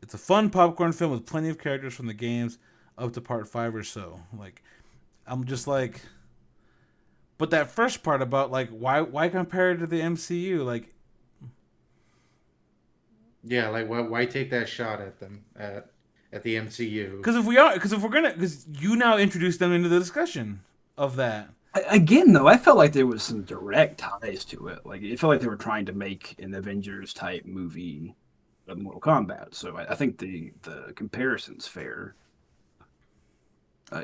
It's a fun popcorn film with plenty of characters from the games up to part 5 or so. Like I'm just like, but that first part about like why compare it to the MCU? Like Yeah, like why take that shot at them at the MCU? because if we're gonna because you now introduce them into the discussion of that. Again, though, I felt like there was some direct ties to it. Like it felt like they were trying to make an Avengers type movie of Mortal Kombat. So I think the comparison's fair.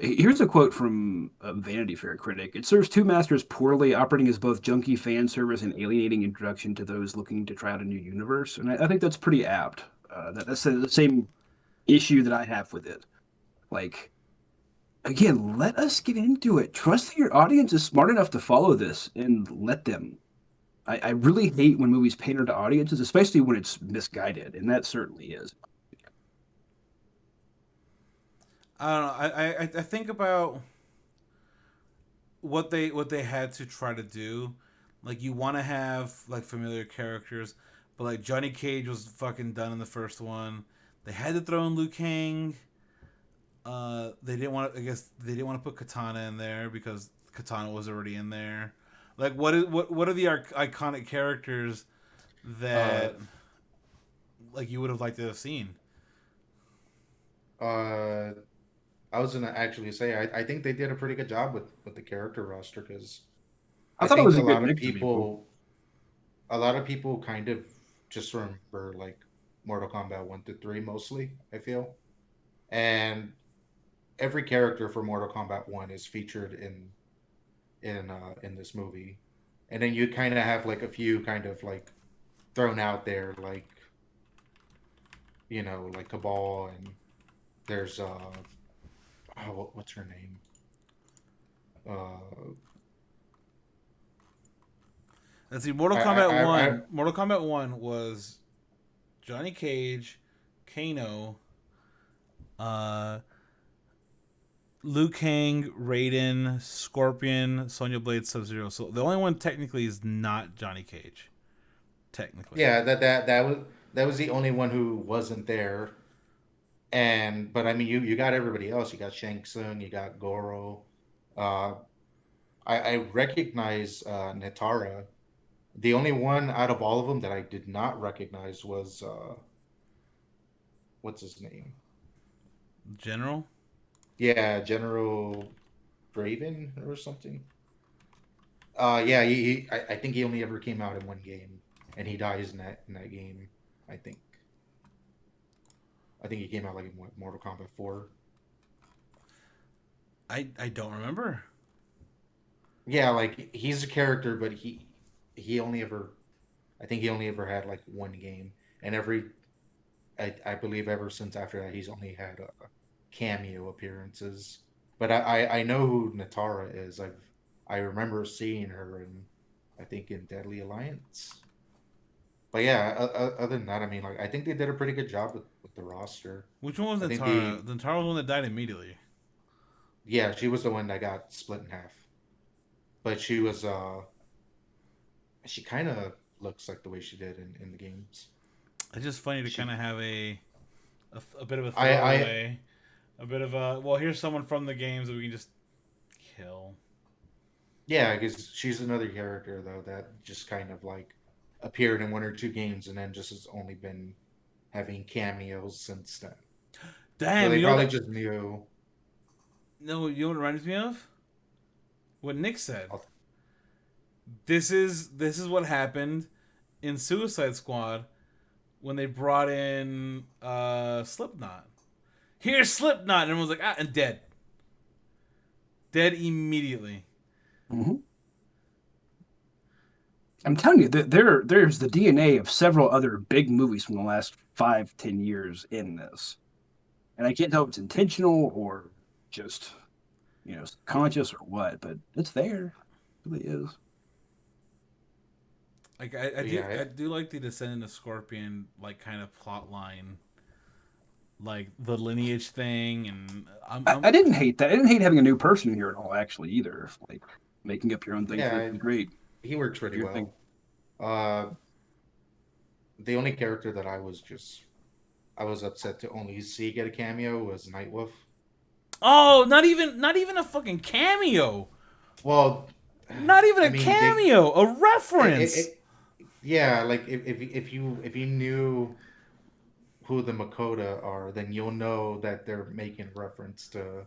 Here's a quote from a Vanity Fair critic. It serves two masters poorly, operating as both junky fan service and alienating introduction to those looking to try out a new universe. And I think that's pretty apt. That's the same issue that I have with it. Like, again, let us get into it. Trust that your audience is smart enough to follow this and let them. I really hate when movies pander to audiences, especially when it's misguided, and that certainly is. I don't know. I think about what they had to try to do. Like you want to have like familiar characters, but like Johnny Cage was fucking done in the first one. They had to throw in Liu Kang. They didn't want. I guess they didn't want to put Katana in there because Katana was already in there. Like what are the iconic characters Uh, that like you would have liked to have seen? uh, I was gonna actually say I think they did a pretty good job with the character roster because I I thought it think was a good mix of people. a lot of people kind of just remember like Mortal Kombat 1 to 3 mostly. I feel, and every character for Mortal Kombat 1 is featured in this movie, and then you kind of have like a few kind of like thrown out there like like Cabal and there's what's her name? Uh, Let's see. Mortal Kombat One. Mortal Kombat One was Johnny Cage, Kano, uh, Liu Kang, Raiden, Scorpion, Sonya Blade, Sub Zero. So the only one technically is not Johnny Cage. Technically. yeah, that was the only one who wasn't there. And but I mean, you got everybody else. You got Shang Tsung, you got Goro. Uh, I recognize Natara. The only one out of all of them that I did not recognize was what's his name? General. Yeah, General Draven or something. Yeah, I think he only ever came out in one game, and he dies in that game. I think. I think he came out like in Mortal Kombat 4. I don't remember. Yeah, like he's a character, but he only ever I think he only ever had like one game, and I believe ever since after that he's only had cameo appearances. But I know who Natara is. I remember seeing her in I think in Deadly Alliance. But yeah, other than that, I mean, like I think they did a pretty good job with the roster. Which one was I think Nintara? Nintara was the one that died immediately. yeah, she was the one that got split in half. But she kind of looks like the way she did in the games. It's just funny to She kind of have a bit of a I throwaway, a bit of a well. Here's someone from the games that we can just kill. Yeah, because she's another character though that just kind of like appeared in 1 or 2 games and then just has only been having cameos since then. So Damn, they you know probably what? just knew. No, you know what it reminds me of? What Nick said. I'll- This is what happened in Suicide Squad when they brought in Slipknot. Here's Slipknot, and everyone's like, ah, and dead. Dead immediately. Mm-hmm. I'm telling you, there's the DNA of several other big movies from the last 5, 10 years in this, and I can't tell if it's intentional or just conscious or what, but it's there. It really is. Like I But do yeah, I do like the Descendant of Scorpion like kind of plot line, like the lineage thing, and I didn't hate that. I didn't hate having a new person here at all, actually, either. Like making up your own thing for yeah, it was great. he works pretty Your thing. well. The only character that I was upset to only see get a cameo was Nightwolf. oh, not even a fucking cameo. Well, Not even I a mean they cameo, a it, reference. it, yeah, like if you knew who the Makota are, then you'll know that they're making reference to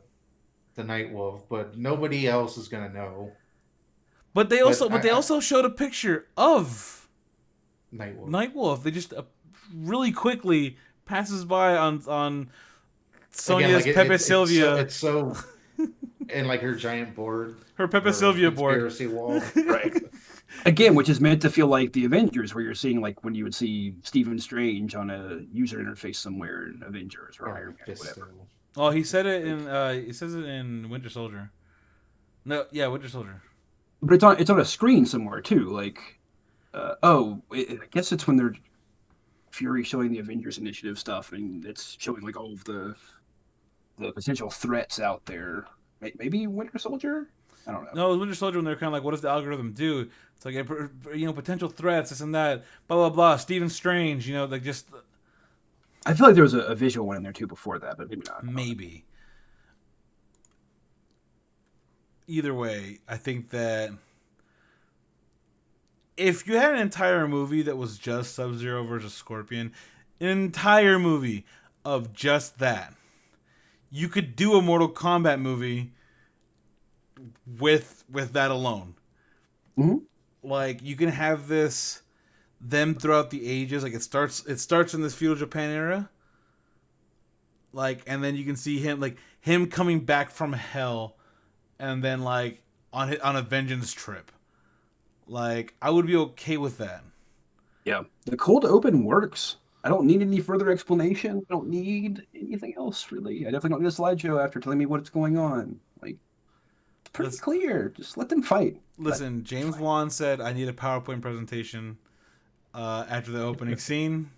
the Nightwolf, but nobody else is gonna know. But they But also but they also showed a picture of Nightwolf Nightwolf. They just really quickly passes by on again, Sonya's like Pepe it's Sylvia, so and like her giant board, her Pepe her Sylvia board. conspiracy wall. Right. Again, which is meant to feel like the Avengers, where you're seeing like when you would see Stephen Strange on a user interface somewhere in Avengers or Or Iron Man, Fisto. whatever. Oh, he said it in. He says it in Winter Soldier. No, yeah, Winter Soldier. But it's on a screen somewhere too. Like, I guess it's when they're Fury showing the Avengers Initiative stuff, and it's showing like all of the potential threats out there. Maybe Winter Soldier. I don't know. No, it was Winter Soldier when they're kind of like, what does the algorithm do? It's like, potential threats, this and that, blah blah blah. Stephen Strange, like just I feel like there was a visual one in there too before that, but maybe not. maybe. Either way, I think that if you had an entire movie that was just Sub-Zero versus Scorpion, an entire movie of just that, you could do a Mortal Kombat movie with that alone. Mm-hmm. Like you can have them throughout the ages. Like it starts in this feudal Japan era. Like, and then you can see him coming back from hell, and then like on a vengeance trip. Like I would be okay with that. Yeah, the cold open works. I don't need any further explanation. I don't need anything else really. I definitely don't need a slideshow after telling me what's going on. Like, it's pretty clear. Just let them fight. Listen, James Wan said I need a PowerPoint presentation after the opening scene.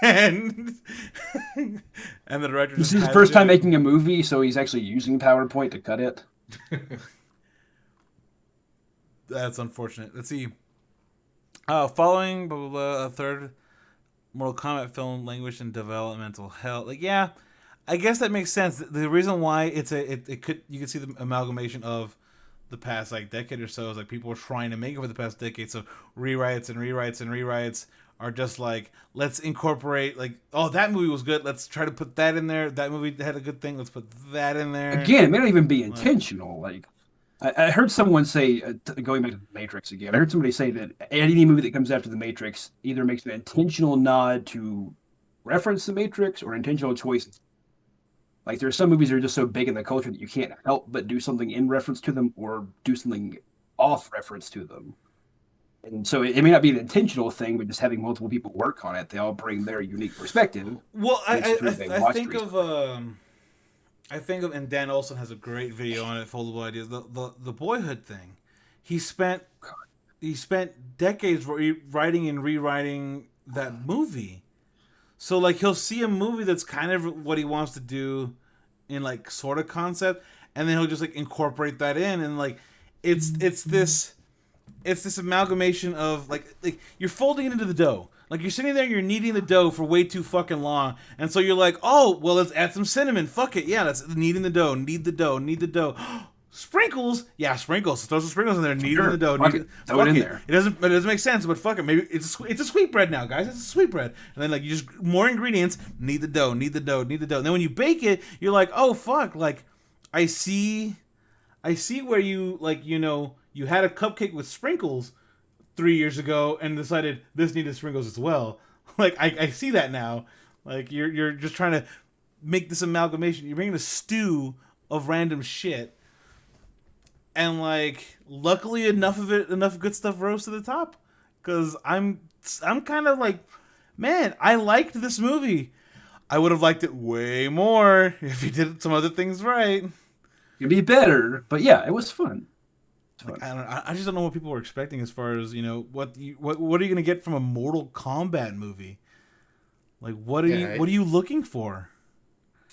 and the director. This is his first time making a movie, so he's actually using PowerPoint to cut it. That's unfortunate. Let's see. Following blah, blah, blah, a third Mortal Kombat film languished in developmental hell. Like, yeah, I guess that makes sense. The reason why you could see the amalgamation of the past like decade or so is like people were trying to make it for the past decade. So rewrites and rewrites and rewrites are just like, let's incorporate like, oh, that movie was good. Let's try to put that in there. That movie had a good thing. Let's put that in there. Again, it may not even be intentional. Like I heard someone say, going back to the Matrix again, I heard somebody say that any movie that comes after the Matrix either makes an intentional nod to reference the Matrix or intentional choices. Like there are some movies that are just so big in the culture that you can't help but do something in reference to them or do something off reference to them. And so it may not be an intentional thing, but just having multiple people work on it, they all bring their unique perspective. Well, I think of, and Dan Olson has a great video on it, Foldable Ideas. The Boyhood thing. He spent decades writing and rewriting that movie. So like he'll see a movie that's kind of what he wants to do in like sort of concept, and then he'll just like incorporate that in, and like it's this amalgamation of like you're folding it into the dough. Like you're sitting there, you're kneading the dough for way too fucking long, and so you're like, oh well, let's add some cinnamon. Fuck it, yeah, that's kneading the dough. Knead the dough. Sprinkles, yeah, sprinkles. Throw some sprinkles in there. Kneading the dough. Throw it in there. It doesn't make sense, but fuck it. Maybe it's a sweet bread now, guys. It's a sweet bread, and then like you just more ingredients. Knead the dough. And then when you bake it, you're like, oh fuck, like I see where you like you had a cupcake with sprinkles 3 years ago and decided this needed sprinkles as well. Like I see that now. Like you're just trying to make this amalgamation. You're making a stew of random shit. And like luckily enough good stuff rose to the top. Cause I'm kind of like, man, I liked this movie. I would have liked it way more if he did some other things right. It'd be better, but yeah, it was fun. Like, I just don't know what people were expecting as far as what are you gonna get from a Mortal Kombat movie? Like what are you looking for?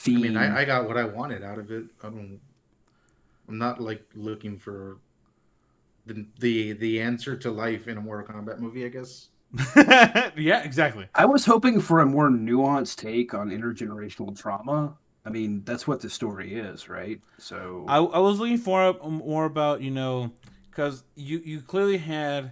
I mean, I got what I wanted out of it. I'm not like looking for the answer to life in a Mortal Kombat movie, I guess. Yeah, exactly. I was hoping for a more nuanced take on intergenerational trauma. I mean, that's what the story is, right? So I was looking for more about, because you clearly had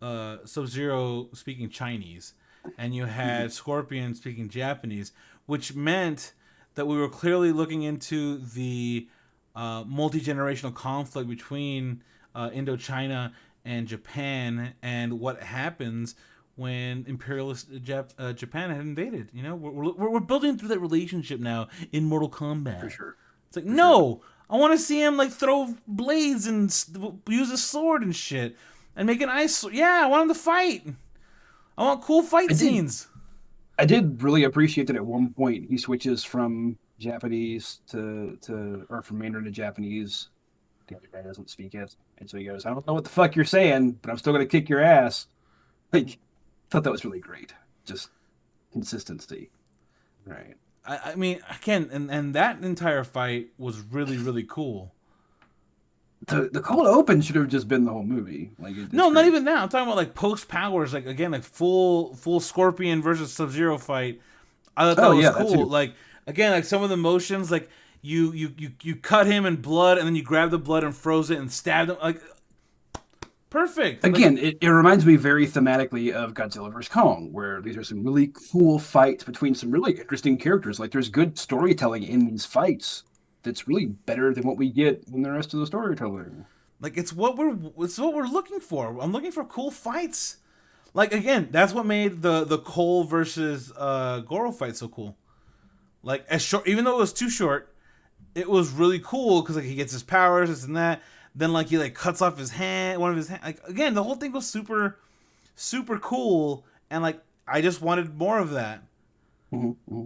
Sub-Zero speaking Chinese, and you had Scorpion speaking Japanese, which meant that we were clearly looking into the multi-generational conflict between Indochina and Japan, and what happens when imperialist Japan had invaded. We're building through that relationship now in Mortal Kombat. For sure. It's like, no, I want to see him like throw blades and use a sword and shit and make an ice sword. Yeah, I want him to fight. I want cool fight scenes. I did really appreciate that at one point he switches from Japanese or from Mandarin to Japanese. The other guy doesn't speak it, and so he goes, "I don't know what the fuck you're saying, but I'm still gonna kick your ass." Like, thought that was really great. Just consistency, right? I mean, again, and that entire fight was really, really cool. The cold open should have just been the whole movie. Like, No, not even that. I'm talking about like post powers, like again, like full Scorpion versus Sub-Zero fight. I thought that was cool. Like again, like some of the motions, like you cut him in blood, and then you grab the blood and froze it and stabbed him. Like perfect. Again, like, it reminds me very thematically of Godzilla vs. Kong, where these are some really cool fights between some really interesting characters. Like there's good storytelling in these fights that's really better than what we get in the rest of the storytelling. Like it's what we're looking for. I'm looking for cool fights. Like again, that's what made the Cole versus Goro fight so cool. Like as short, even though it was too short, it was really cool because like he gets his powers, this and that. Then like he like cuts off his hand, one of his hand. Like again, the whole thing was super, super cool, and like I just wanted more of that. Mm-hmm.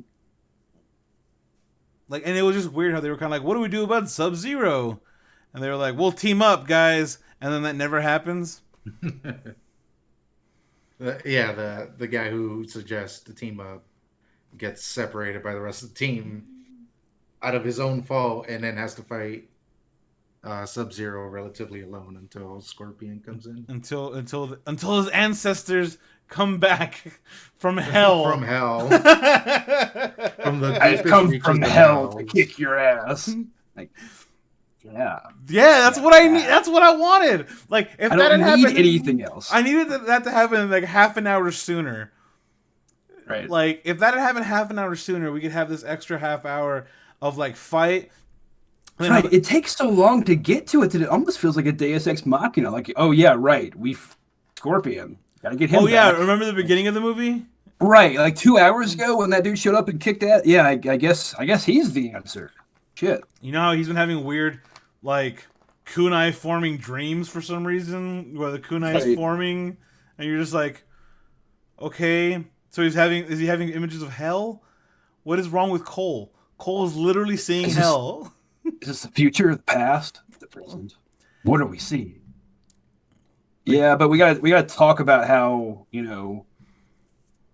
Like, and it was just weird how they were kind of like, "What do we do about Sub-Zero?" And they were like, "We'll team up, guys," and then that never happens. Yeah, the guy who suggests the team up gets separated by the rest of the team out of his own fault, and then has to fight Sub-Zero relatively alone until Scorpion comes in. Until his ancestors come back from hell. From hell. From the I've come from hell to kick your ass. Like, yeah, that's what I need. That's what I wanted. Like, if I that don't had need happened, anything else. I needed that to happen like half an hour sooner. Right. Like, if that had happened half an hour sooner, we could have this extra half hour of like fight. Right. It takes so long to get to it that it almost feels like a Deus Ex Machina. Like, oh yeah, right. Scorpion. Gotta get him. Oh yeah, back. remember the beginning of the movie? Right, like 2 hours ago when that dude showed up and kicked ass. Yeah, I guess he's the answer. Shit. You know how he's been having weird, like, kunai forming dreams for some reason, where the kunai is forming, and you're just like, okay. So is he having images of hell? What is wrong with Cole? Cole is literally seeing hell. Is this the future, the past, the present? What are we seeing? Yeah, but we gotta talk about how, you know,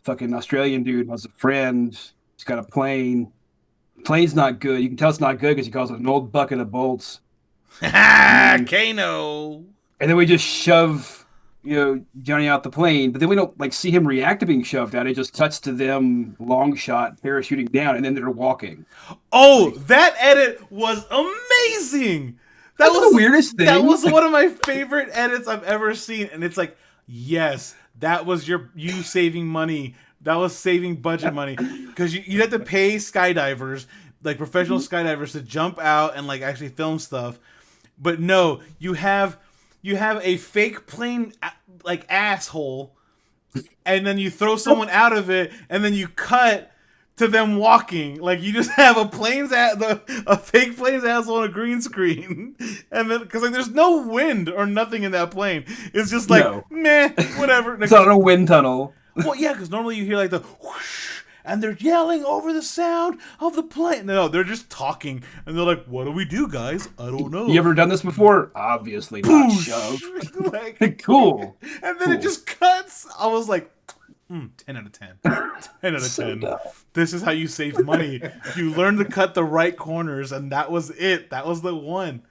fucking Australian dude has a friend. He's got a plane. Plane's not good. You can tell it's not good because he calls it an old bucket of bolts. Kano. And then we just shove, you know, Johnny out the plane, but then we don't like see him react to being shoved out. It just cuts to them long shot parachuting down, and then they're walking. Oh, that edit was amazing. That was the weirdest thing. That was one of my favorite edits I've ever seen, and it's like, yes, that was you saving money. That was saving budget money because you had to pay skydivers, like professional skydivers, to jump out and like actually film stuff. But no, you have a fake plane like asshole, and then you throw someone out of it, and then you cut to them walking. Like you just have a fake plane's asshole on a green screen, and then because like there's no wind or nothing in that plane, it's just like meh, whatever. It's not a wind tunnel. Well, yeah, because normally you hear like the whoosh, and they're yelling over the sound of the plane. No, they're just talking, and they're like, "What do we do, guys? I don't know." You ever done this before? Obviously not. Shove. Like, cool. And then it just cuts. I was like, 10 out of 10. 10 out of 10. Dumb. This is how you save money. You learn to cut the right corners, and that was it. That was the one.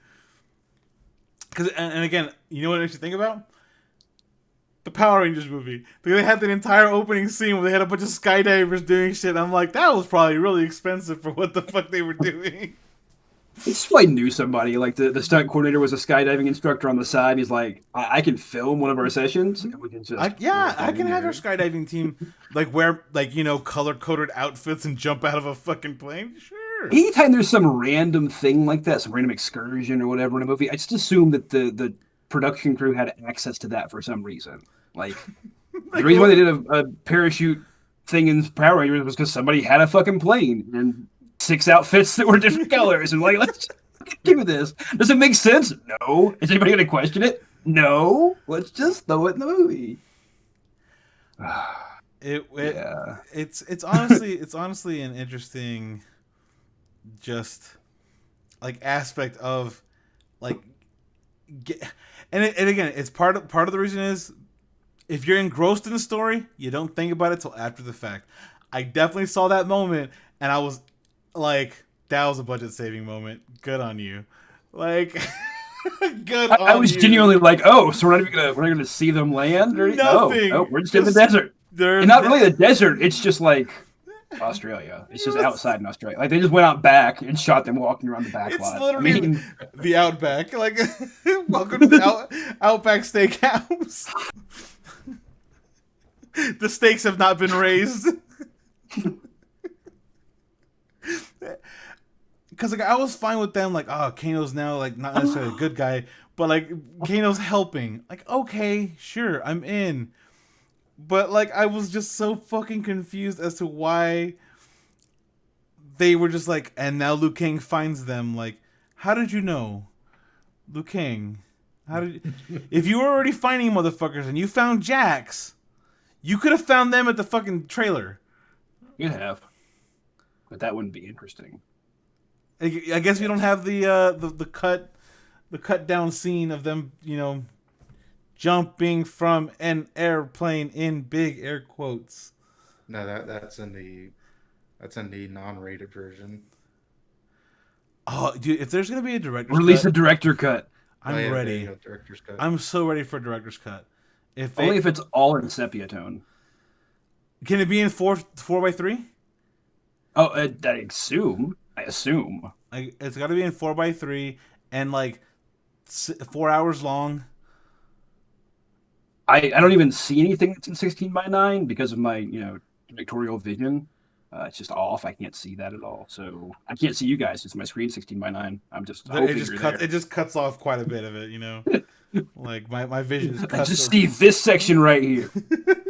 And again, you know what I should think about? The Power Rangers movie. They had that entire opening scene where they had a bunch of skydivers doing shit. I'm like, that was probably really expensive for what the fuck they were doing. It's like knew somebody. Like the stunt coordinator was a skydiving instructor on the side. He's like, I can film one of our sessions. And we can just I can have our skydiving team like wear like, you know, color coded outfits and jump out of a fucking plane. Sure. Anytime there's some random thing like that, some random excursion or whatever in a movie, I just assume that the production crew had access to that for some reason. Like the reason why they did a parachute thing in Power Rangers was because somebody had a fucking plane and 6 outfits that were different colors, and like, let's do this. Does it make sense? No. Is anybody gonna question it? No. Let's just throw it in the movie. It's honestly an interesting just like aspect of like and again, it's part of the reason is if you're engrossed in the story, you don't think about it till after the fact. I definitely saw that moment, and I was like, that was a budget saving moment. Good on you. Like, good I on was you. genuinely like, oh, so we're not gonna see them land or Nothing. no, we're just in the desert. There's And not really the desert. It's just like Australia. It's just outside in Australia. Like they just went out back and shot them walking around the back It's lot. literally the Outback. Like, welcome to the Outback Steakhouse. The stakes have not been raised. Because like I was fine with them, like, oh, Kano's now like not necessarily a good guy, but like Kano's helping. Like, okay, sure, I'm in. But like I was just so fucking confused as to why they were just like, and now Liu Kang finds them. Like, how did you know, Liu Kang? How did if you were already finding motherfuckers and you found Jax, you could have found them at the fucking trailer. You'd have, but that wouldn't be interesting. I guess we don't have the cut down scene of them, jumping from an airplane in big air quotes. No, that's in the non-rated version. Oh, dude! If there's gonna be a director's Release cut, a director cut. I'm ready. Director's cut. I'm so ready for a director's cut. Only if it's all in sepia tone. Can it be in 4:3? Oh, I assume. It's got to be in 4:3 and like 4 hours long. I don't even see anything that's in 16:9 because of my directorial vision. It's just off. I can't see that at all. So I can't see you guys. It's my screen 16:9. I'm just hoping It just cuts off quite a bit of it, Like my vision is. I just see this section right here.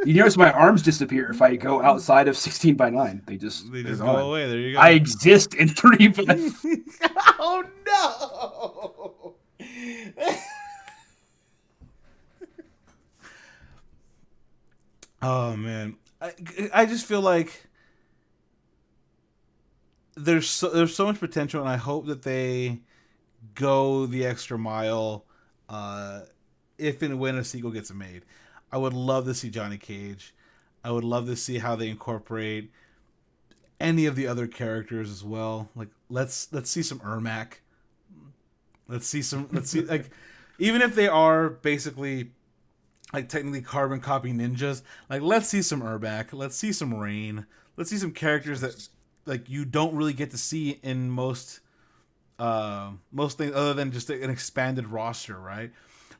You notice my arms disappear if I go outside of 16:9. They just go away. There you go. I exist in 3:5. Oh no! Oh man, I just feel like there's so much potential, and I hope that they go the extra mile. If and when a sequel gets made, I would love to see Johnny Cage. I would love to see how they incorporate any of the other characters as well. Like let's see some Ermac. Let's see like even if they are basically like technically carbon copy ninjas, like let's see some Ermac. Let's see some Rain. Let's see some characters that like you don't really get to see in most things other than just an expanded roster, right?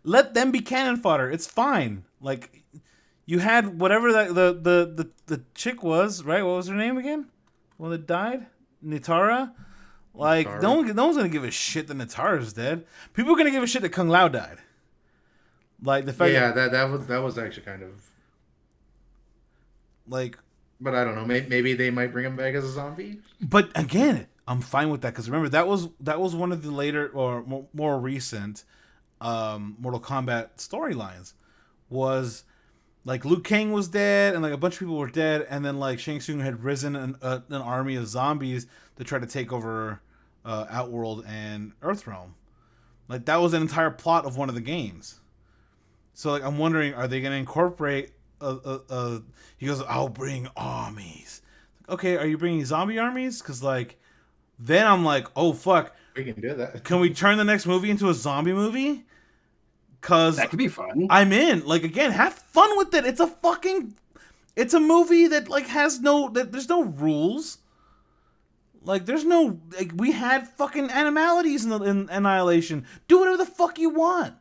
Let them be cannon fodder. It's fine. Like you had whatever that the chick was, right? What was her name again? The one that died? Nitara? Like Nitara. No one's gonna give a shit that Nitara's dead. People are gonna give a shit that Kung Lao died. Like the fact that was actually kind of like, but I don't know. Maybe they might bring him back as a zombie. But again, I'm fine with that because remember that was one of the later or more recent Mortal Kombat storylines. Was like Liu Kang was dead and like a bunch of people were dead, and then like Shang Tsung had risen an army of zombies to try to take over Outworld and Earthrealm. Like that was an entire plot of one of the games. So like I'm wondering, are they going to incorporate he goes, I'll bring armies. Okay, are you bringing zombie armies? Because like then I'm like, oh fuck, we can do that. Can we turn the next movie into a zombie movie? Because that could be fun. I'm in. Like again, have fun with it. It's a movie that like has there's no rules. Like there's no like we had fucking animalities in Annihilation. Do whatever the fuck you want.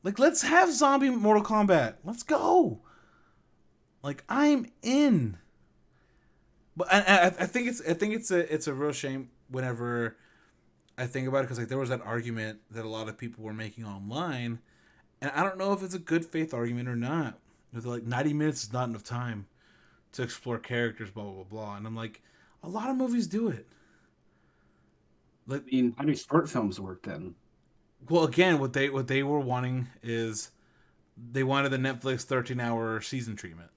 Like let's have zombie Mortal Kombat. Let's go. Like I'm in. But I think it's a real shame whenever I think about it because like there was that argument that a lot of people were making online, and I don't know if it's a good faith argument or not. With like 90 minutes is not enough time to explore characters, blah blah blah. And I'm like, a lot of movies do it. Like, I mean, how do short films work then? Well, again, what they were wanting is they wanted the Netflix 13-hour season treatment.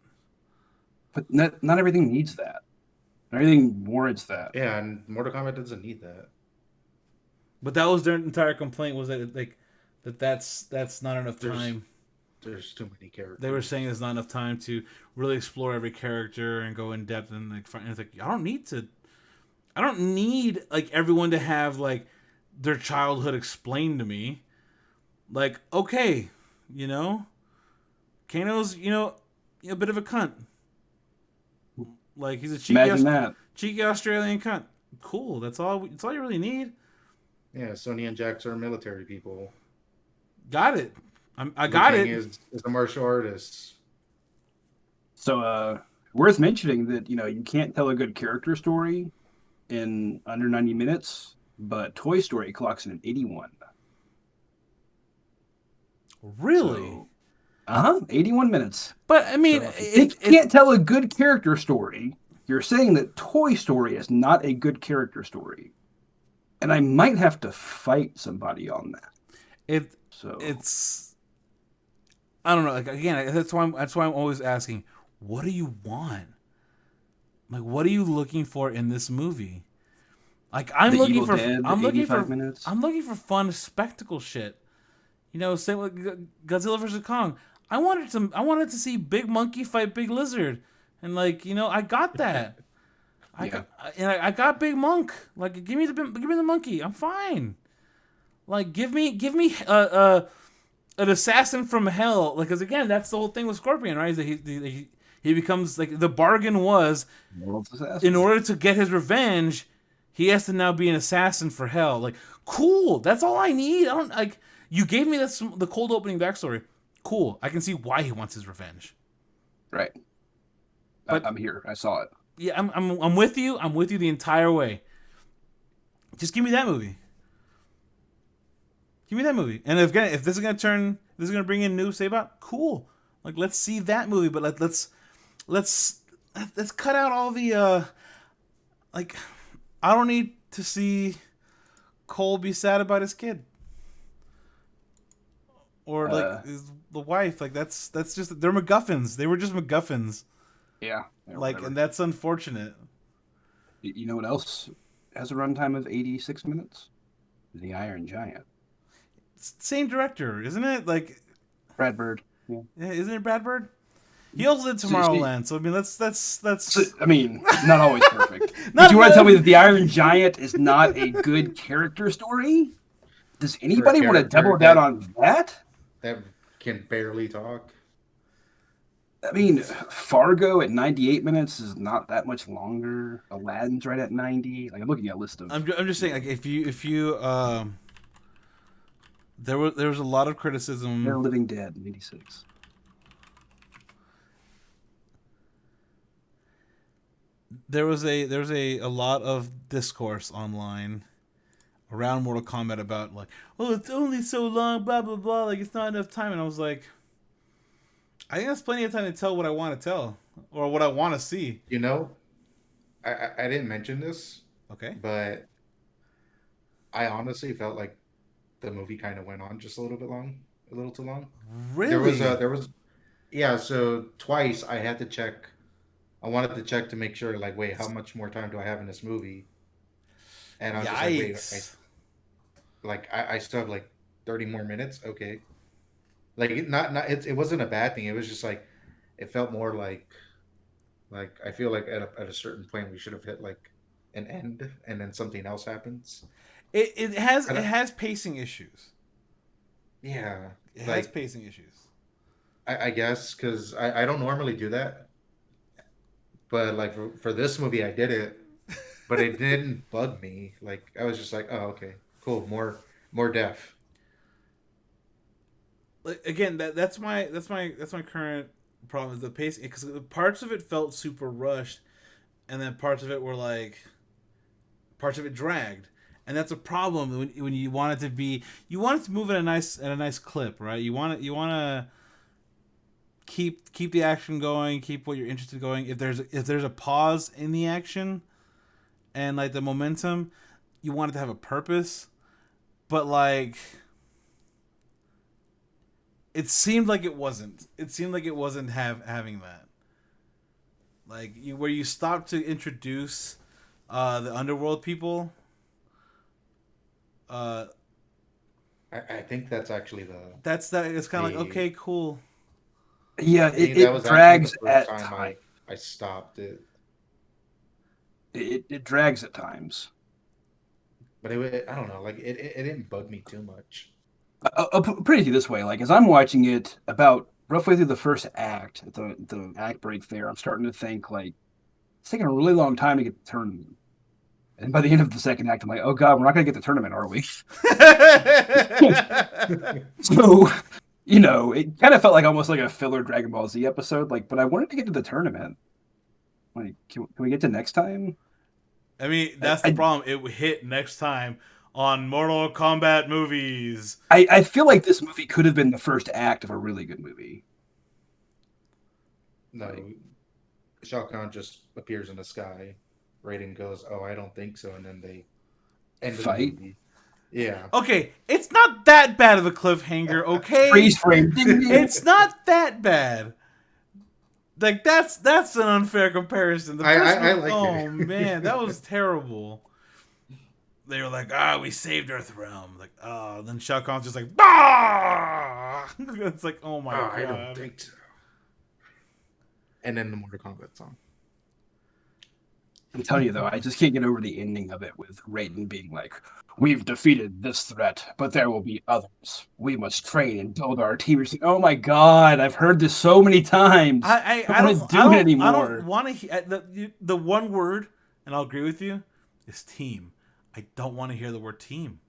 But not everything needs that. Everything warrants that. Yeah, and Mortal Kombat doesn't need that. But that was their entire complaint, was that like that's not enough There's time. there's too many They were characters. saying there's not enough time to really explore every character and go in depth and like find. And it's like I don't need to. I don't need like everyone to have like their childhood explained to me. Like okay, you know, Kano's a bit of a cunt. Like he's a Imagine that. cheeky Australian cunt. Cool. That's all. That's all you really need. Yeah, Sonny and Jax are military people. Got it. I got Liu Kang it. is a martial artist. So, worth mentioning that you can't tell a good character story in under 90 minutes, but Toy Story clocks in at 81. Really? So, 81 minutes. But I mean, So if you can't tell a good character story, you're saying that Toy Story is not a good character story. And I might have to fight somebody on that. It's I don't know. Like again, that's why I'm always asking, what do you want? Like, what are you looking for in this movie? Like, I'm The looking Evil for Dead, I'm looking 85 for minutes. I'm looking for fun spectacle shit. Same with Godzilla vs Kong. I wanted to see big monkey fight big lizard, and I got that. Yeah. I got Big Monk. Like, give me the monkey. I'm fine. Like, give me an assassin from hell. Like, because again, that's the whole thing with Scorpion, right? Is that he becomes like the bargain was in order to get his revenge, he has to now be an assassin for hell. Like, cool. That's all I need. I don't like. You gave me the cold opening backstory. Cool. I can see why he wants his revenge. Right. But I'm here. I saw it. yeah, I'm with you. I'm with you the entire way. Just give me that movie. Give me that movie. And if this is gonna bring in new Sabat, cool. Like let's see that movie. But let's cut out all the like. I don't need to see Cole be sad about his kid. Or the wife. Like that's just they're MacGuffins. They were just MacGuffins. Yeah. And that's unfortunate. You know what else has a runtime of 86 minutes? The Iron Giant. Same director, isn't it? Like Brad Bird. Yeah, isn't it Brad Bird? He also did Tomorrowland, so I mean that's. So, I mean, not always perfect. But you want to tell me that the Iron Giant is not a good character story? Does anybody want to double down on that? That can barely talk. I mean, Fargo at 98 minutes is not that much longer. Aladdin's right at 90. Like I'm looking at a list of. I'm just saying, like if you there was a lot of criticism. They're Living Dead in 86. There was a lot of discourse online around Mortal Kombat about like, oh, it's only so long, blah blah blah, like it's not enough time, and I was like, I think that's plenty of time to tell what I want to tell or what I want to see. I didn't mention this, Okay, but I honestly felt like the movie kind of went on just a little too long. Really? There was, yeah. So twice I had to check. I wanted to check to make sure, like, wait, how much more time do I have in this movie? And I was just like, wait, I still have like 30 more minutes. Okay, like it wasn't a bad thing. It was just like it felt more like I feel like at a certain point we should have hit like an end, and then something else happens. It has pacing issues. Yeah, it has pacing issues. I guess because I don't normally do that, but like for this movie I did it, but it didn't bug me. Like I was just like, oh okay, cool, more death. Like again, that's my current problem is the pacing, because parts of it felt super rushed, and then parts of it dragged. And that's a problem when you want it to move at a nice clip, right? You want to keep the action going, keep what you're interested in going. If there's a pause in the action and like the momentum, you want it to have a purpose. But like it seemed like it wasn't. It seemed like it wasn't having that. like where you stop to introduce the underworld people. Uh, I think that's actually the that's that. It's kind of like the okay, cool. Yeah, I think that it was actually the drags first at time times. I stopped it. It drags at times. But I don't know, like it didn't bug me too much. I'll put it to you this way: like as I'm watching it, about roughly through the first act, the act break there, I'm starting to think like it's taking a really long time to get the tournament. And by the end of the second act, I'm like, oh god, we're not gonna get the tournament, are we? So, it kind of felt like almost like a filler Dragon Ball Z episode. Like, but I wanted to get to the tournament. Like, can we get to next time? I mean, I, that's the I problem. It would hit next time on Mortal Kombat movies. I feel like this movie could have been the first act of a really good movie. Like, No, Shao Kahn just appears in the sky. Raiden goes, "Oh, I don't think so," and then they end the fight, movie. Yeah. Okay, it's not that bad of a cliffhanger. Okay, freeze frame, ding ding. it's not that bad. Like that's an unfair comparison. The first I one, like oh man, that it. was terrible. They were like, we saved Earthrealm. Like, then Shao Kahn's just like, it's like, oh my Oh, god. I don't think so. And then the Mortal Kombat song. I'm telling you though, I just can't get over the ending of it with Raiden being like, "We've defeated this threat, but there will be others. We must train and build our team." Oh my god, I've heard this so many times. I I don't want to do it I don't anymore. want to the one word, and I'll agree with you, is team. I don't want to hear the word team.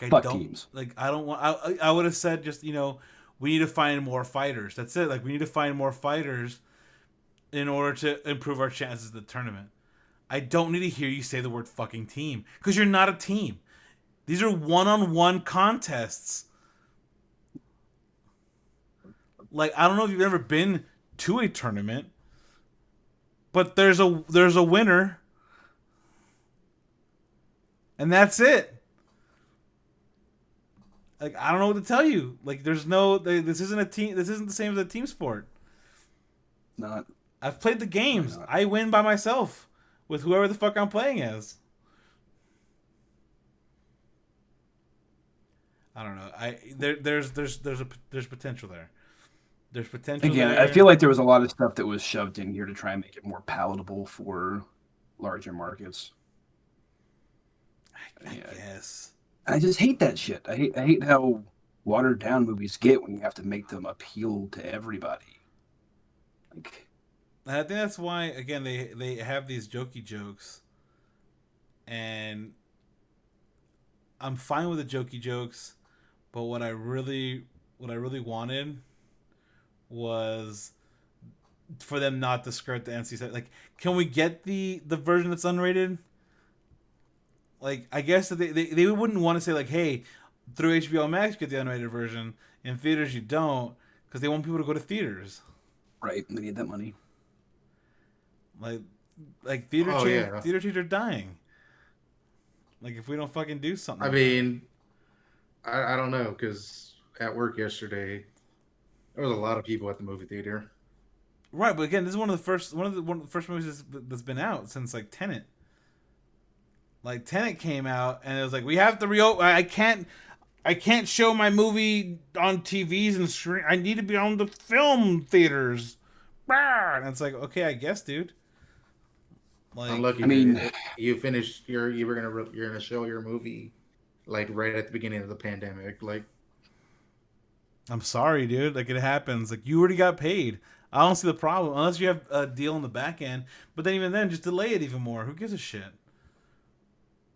Like I Fuck don't teams. like I don't want. I would have said just we need to find more fighters. That's it. Like we need to find more fighters in order to improve our chances at the tournament. I don't need to hear you say the word fucking team because you're not a team. These are one-on-one contests. Like I don't know if you've ever been to a tournament, but there's a winner, and that's it. Like I don't know what to tell you. Like there's no this isn't a team. This isn't the same as a team sport. Not I've played the really games. not. I win by myself with whoever the fuck I'm playing as. I don't know. There's potential there. There's potential Again, I there. feel like there was a lot of stuff that was shoved in here to try and make it more palatable for larger markets. I Yeah. guess. I just hate that shit. I hate how watered down movies get when you have to make them appeal to everybody. Like, I think that's why again they have these jokey jokes, and I'm fine with the jokey jokes, but what I really wanted was for them not to skirt the NC side. Like, can we get the version that's unrated? Like, I guess that they wouldn't want to say like, hey, through HBO Max get the unrated version. In theaters you don't, because they want people to go to theaters. right? They need that money. Like Oh yeah. theater chains are dying. Like if we don't fucking do something. I about it. mean, I don't know because at work yesterday there was a lot of people at the movie theater. Right, but again, this is one of the first movies that's been out since like Tenet. Like Tenet came out, and it was like we have to reopen. I can't show my movie on TVs and screen. I need to be on the film theaters. And it's like, okay, I guess, dude. Like, Unlucky, I mean, dude. You finished you're gonna show your movie like right at the beginning of the pandemic. Like, I'm sorry, dude. Like it happens. Like you already got paid. I don't see the problem unless you have a deal on the back end. But then even then, just delay it even more. Who gives a shit?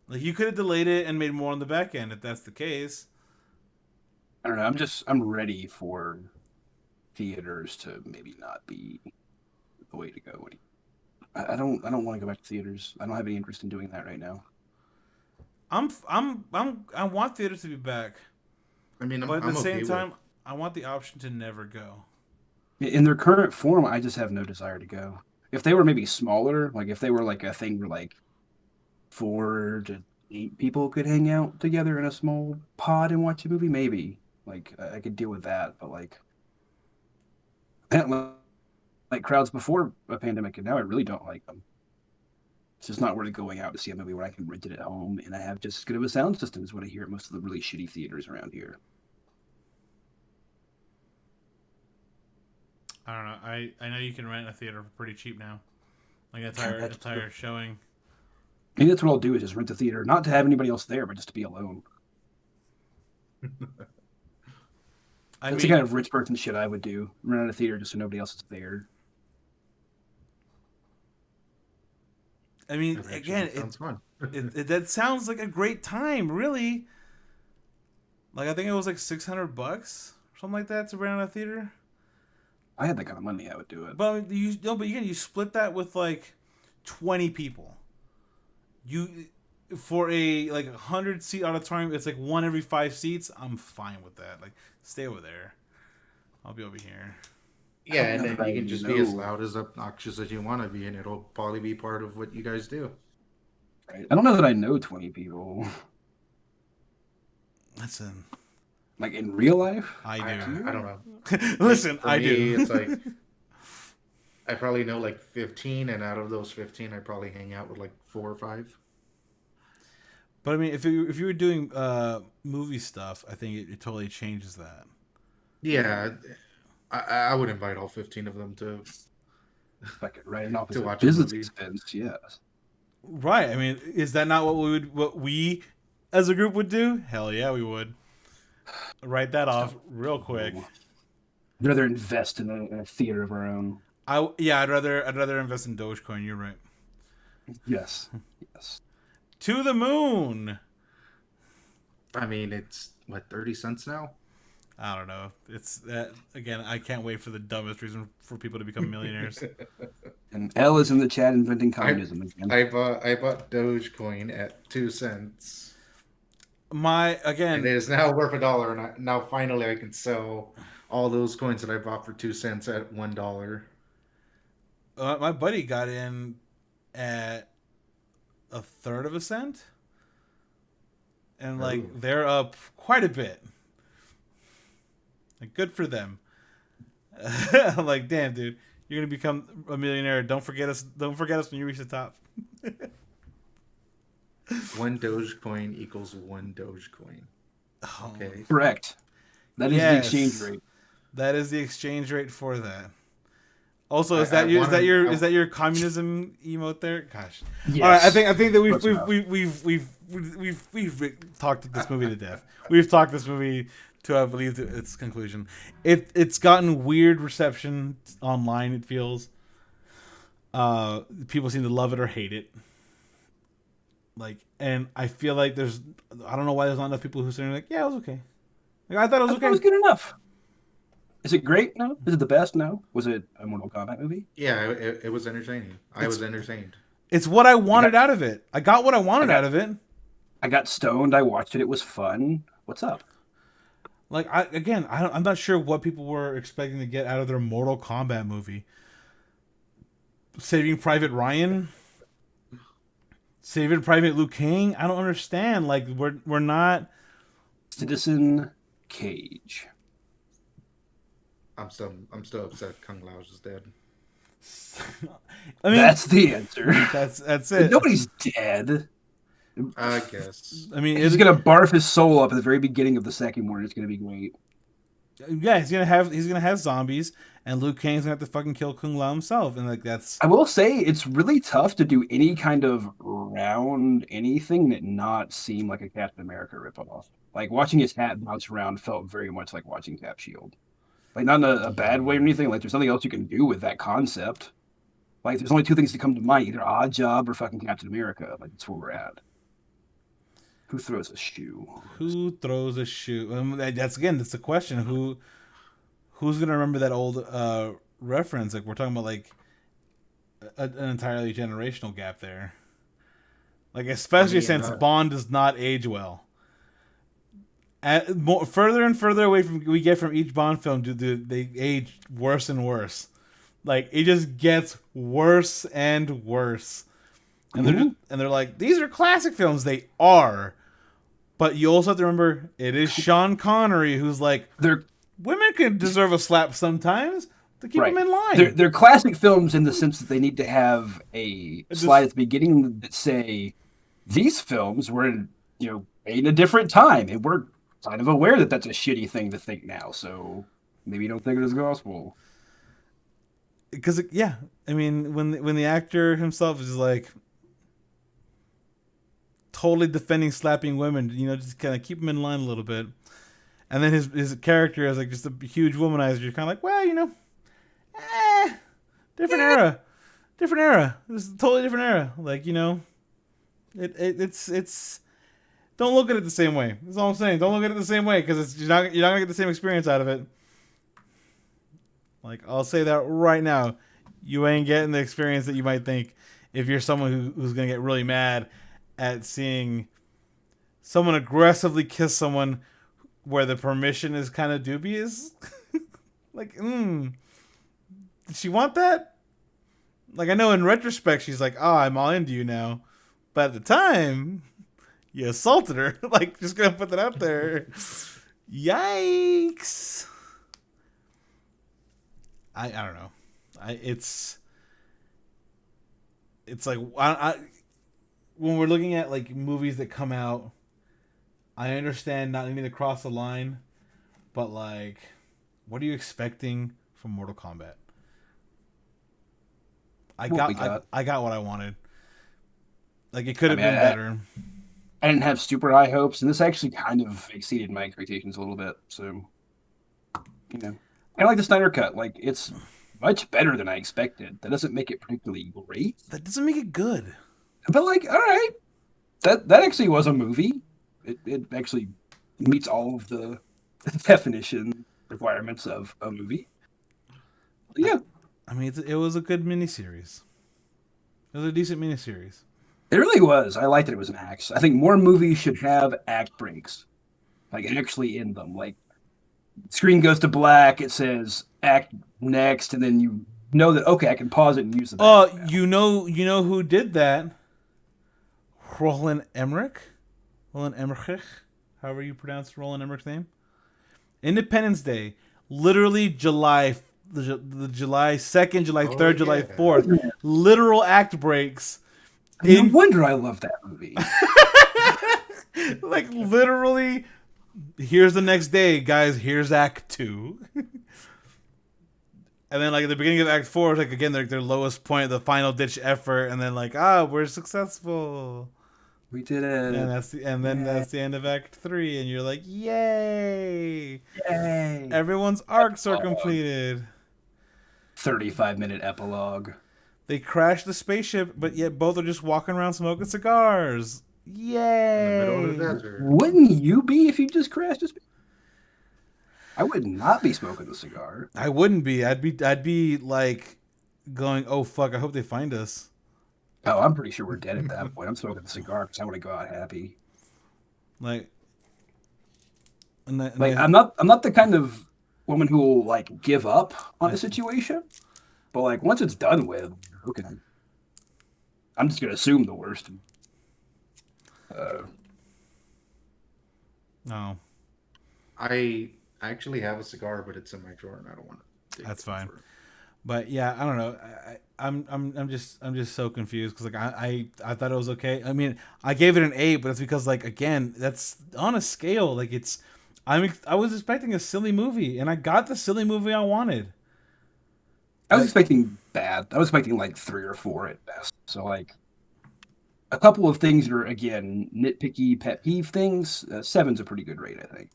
Like you could have delayed it and made more on the back end if that's the case. I don't know. I'm ready for theaters to maybe not be the way to go. I don't want to go back to theaters. I don't have any interest in doing that right now. I want theaters to be back, I mean, but at the I'm same okay with. time, I want the option to never go. In their current form, I just have no desire to go. If they were maybe smaller, like if they were like a thing where like 4 to 8 people could hang out together in a small pod and watch a movie, maybe like I could deal with that. But like, I don't like crowds before a pandemic, and now I really don't like them. It's just not worth going out to see a movie where I can rent it at home and I have just as good of a sound system as what I hear at most of the really shitty theaters around here. I don't know. I know you can rent a theater for pretty cheap now, like entire showing. Maybe that's what I'll do is just rent a theater, not to have anybody else there, but just to be alone. That's the kind of rich person shit I would do. Rent out a theater just so nobody else is there. I mean, again, sounds fun. That sounds like a great time, really. Like, I think it was like $600 or something like that to rent out a theater. I had that kind of money, I would do it. But you split that with like 20 people. For a like 100-seat auditorium, it's like one every 5 seats. I'm fine with that. Like, stay over there. I'll be over here. Yeah, and then you can just be as loud as obnoxious as you want to be, and it'll probably be part of what you guys do. Right. I don't know that I know 20 people. Listen. Like in real life? I don't know. Listen, For I me, do. It's like I probably know like 15, and out of those 15, I probably hang out with like 4 or 5. But I mean, if you were doing movie stuff, I think it totally changes that. Yeah, I would invite all 15 of them to. Like it right off to as watch a a business movie. expense, yes. Right. I mean, is that not what we as a group would do? Hell yeah, we would. Write that off real quick. I'd rather invest in a theater of our own. I'd rather invest in Dogecoin. You're right. Yes. To the moon. I mean, it's what, 30 cents now? I don't know. It's again. I can't wait for the dumbest reason for people to become millionaires. And L is in the chat inventing communism again. I bought Dogecoin at 2 cents. And it is now worth $1, and now finally I can sell all those coins that I bought for 2 cents at $1. My buddy got in at 1/3 of a cent, and like they're up quite a bit. Like, good for them. I'm like, damn, dude, you're gonna become a millionaire. Don't forget us when you reach the top. 1 Dogecoin equals 1 Dogecoin. Okay. Correct. That is the exchange rate. That is the exchange rate for that. Also, is that your communism emote there? Gosh. Yes. All right, I think that we've talked this movie to death. We've talked this movie to, I believe, its conclusion. It's gotten weird reception online. It feels. People seem to love it or hate it. Like, and I feel like I don't know why there's not enough people who are saying like, yeah, it was okay. Like, I thought it was okay. It was good enough. Is it great? No. Is it the best? No. Was it a Mortal Kombat movie? Yeah, it was entertaining. I was entertained. It's what I wanted out of it. I got what I wanted out of it. I got stoned. I watched it. It was fun. What's up? Like, I'm not sure what people were expecting to get out of their Mortal Kombat movie. Saving Private Ryan? Saving Private Liu Kang? I don't understand. Like, we're not... Citizen Cage. I'm still upset Kung Lao is dead. I mean, that's the answer. That's it. Nobody's dead. I guess. I mean, he's gonna barf his soul up at the very beginning of the second one. It's gonna be great. Yeah, he's gonna have zombies, and Liu Kang's gonna have to fucking kill Kung Lao himself, and like that's. I will say it's really tough to do any kind of round anything that not seem like a Captain America ripoff. Like watching his hat bounce around felt very much like watching Cap Shield. Like not in a bad way or anything. Like there's something else you can do with that concept. Like there's only 2 things to come to mind: either Odd Job or fucking Captain America. Like that's where we're at. Who throws a shoe? Who throws a shoe? That's the question. Who's gonna remember that old reference? Like we're talking about like an entirely generational gap there. Like especially since Bond does not age well. Further and further away from we get from each Bond film, they age worse and worse. Like it just gets worse and worse. And they're like, these are classic films. They are. But you also have to remember, it is Sean Connery who's like, women can deserve a slap sometimes. to keep Right. them in line. They're classic films in the sense that they need to have a It slide just- at the beginning that say these films were in, made in a different time, and we're kind of aware that that's a shitty thing to think now. So maybe you don't think it as gospel. Because yeah, I mean, when the actor himself is like totally defending slapping women, just kind of keep him in line a little bit, and then his character is like just a huge womanizer. You're kind of like, well, different era, different era. This is a totally different era. Like it's don't look at it the same way. That's all I'm saying. Don't look at it the same way because you're not gonna get the same experience out of it. Like I'll say that right now, you ain't getting the experience that you might think if you're someone who's gonna get really mad at seeing someone aggressively kiss someone where the permission is kind of dubious. Like, did she want that? Like I know in retrospect she's like, oh, I'm all into you now, but at the time, you assaulted her. Like, just gonna put that out there. Yikes. I don't know. It's like when we're looking at like movies that come out, I understand not needing to cross the line, but like, what are you expecting from Mortal Kombat? I got what I wanted. Like it could have been better. I didn't have super high hopes, and this actually kind of exceeded my expectations a little bit. So, kind of like the Snyder Cut. Like it's much better than I expected. That doesn't make it particularly great. That doesn't make it good. But like, all right, that actually was a movie. It actually meets all of the definition requirements of a movie. But yeah, I mean, it was a good miniseries. It was a decent miniseries. it really was. I liked that it was an act. I think more movies should have act breaks, like actually in them. Like, screen goes to black. It says act next, and then you know that okay, I can pause it and use the. Oh, you know who did that? Roland Emmerich, however you pronounce Roland Emmerich's name. Independence Day, literally the July 2nd, July 3rd, July 4th, literal act breaks. No wonder I love that movie. Like literally, here's the next day, guys. Here's Act 2. And then, like, at the beginning of Act 4, it's like, again, their lowest point, the final ditch effort, and then, like, we're successful. We did it. And then that's the end of Act 3, and you're like, yay! Yay! Everyone's arcs are completed. 35-minute epilogue. They crashed the spaceship, but yet both are just walking around smoking cigars. Yay! In the middle of the desert. Wouldn't you be if you just crashed a spaceship? I would not be smoking a cigar. I wouldn't be. I'd be like going, oh fuck, I hope they find us. Oh, I'm pretty sure we're dead at that point. I'm smoking a cigar because I want to go out happy. Like, I'm not the kind of woman who will like give up on a situation, but like once it's done with, okay, I'm just gonna assume the worst. No, I actually have a cigar, but it's in my drawer, and I don't want to. That's fine. But yeah, I don't know. I'm just so confused because like I thought it was okay. I mean, I gave it an 8, but it's because like again, that's on a scale. Like I was expecting a silly movie, and I got the silly movie I wanted. I was expecting bad. I was expecting like 3 or 4 at best. So like a couple of things that are again nitpicky pet peeve things. 7's a pretty good rate, I think.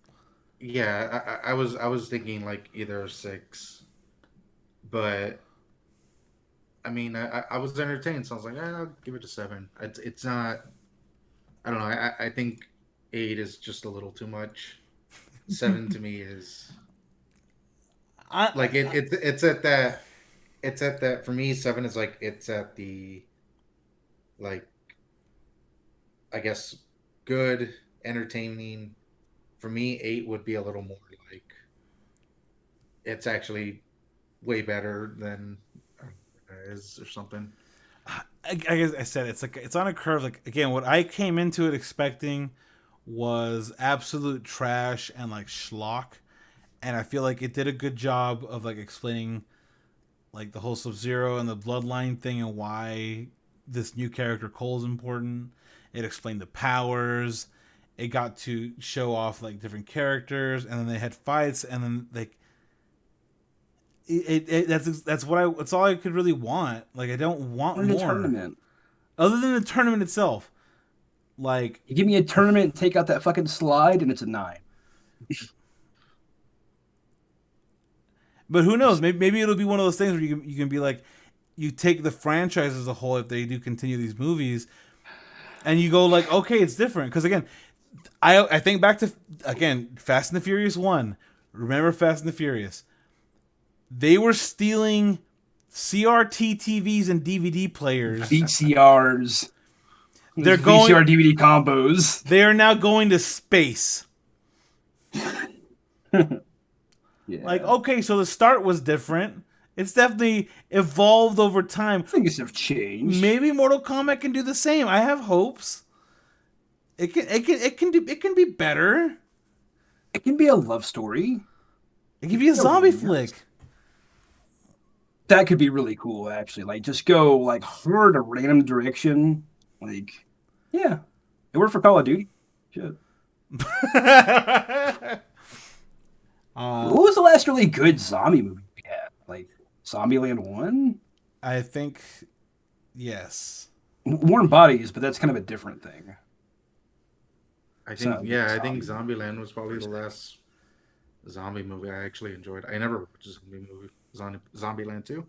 Yeah, I was thinking like either a 6, but I mean I was entertained, so I was like, I'll give it a 7. It's not. I don't know. I think 8 is just a little too much. 7 to me is like it's at that for me. 7 is like it's at the like I guess good, entertaining. For me, 8 would be a little more like it's actually way better than is or something. I guess I said it's on a curve. Like again, what I came into it expecting was absolute trash and like schlock, and I feel like it did a good job of like explaining like the whole Sub-Zero and the bloodline thing and why this new character Cole is important. It explained the powers. It got to show off like different characters, and then they had fights, and then like that's all I could really want. Like I don't want Or in a more tournament. other than the tournament itself. Like You give me a tournament, take out that fucking slide, and it's a 9. But who knows? Maybe it'll be one of those things where you can be like, you take the franchise as a whole if they do continue these movies, and you go like, okay, it's different. Because again, I think back to again Fast and the Furious 1. Remember Fast and the Furious? They were stealing CRT TVs and DVD players. VCRs. They're VCR going DVD combos. They are now going to space. Yeah. Like, okay, so the start was different. It's definitely evolved over time. Things have changed. Maybe Mortal Kombat can do the same. I have hopes. It can be better. It can be a love story. It can be a zombie flick. That could be really cool, actually. Like, just go like hard a random direction. Like, yeah, it worked for Call of Duty. Shit. What was the last really good zombie movie we had? Like Zombieland 1? I think, yes. Warm Bodies, but that's kind of a different thing. I think I think Zombieland was probably the last zombie movie I actually enjoyed. I never watched a zombie movie. Zombieland 2?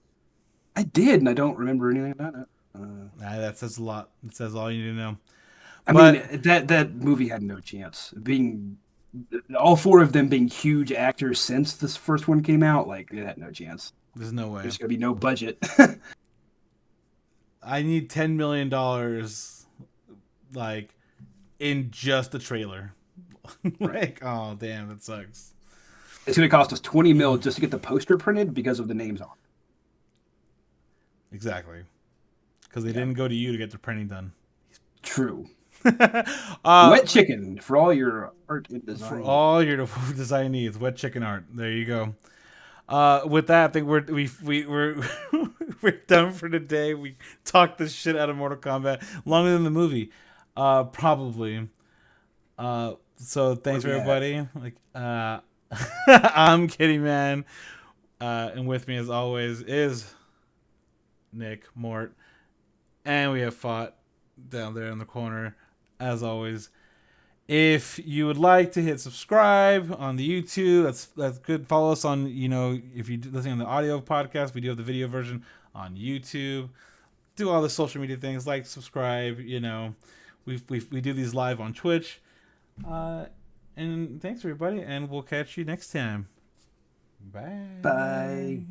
I did, and I don't remember anything about it. That says a lot. It says all you need to know. I mean, that movie had no chance. Being all 4 of them being huge actors since this first one came out, like it had no chance. There's no way. There's gonna be no budget. I need $10 million, like, in just the trailer. Like, oh damn, that sucks. It's gonna cost us $20 million just to get the poster printed because of the names on it. Exactly. Because they didn't go to you to get the printing done. True. Wet Wet chicken for all your art and design. For all your design needs, wet chicken art. There you go. With that, I think we're done for today. We talked the shit out of Mortal Kombat longer than the movie, probably. So thanks for everybody. Like, I'm Kitty Man, and with me as always is Nick Mort, and we have Fought down there in the corner. As always, if you would like to hit subscribe on the YouTube, that's good. Follow us on, if you're listening on the audio podcast, we do have the video version on YouTube. Do all the social media things, like, subscribe. We do these live on Twitch. And thanks everybody, and we'll catch you next time. Bye. Bye.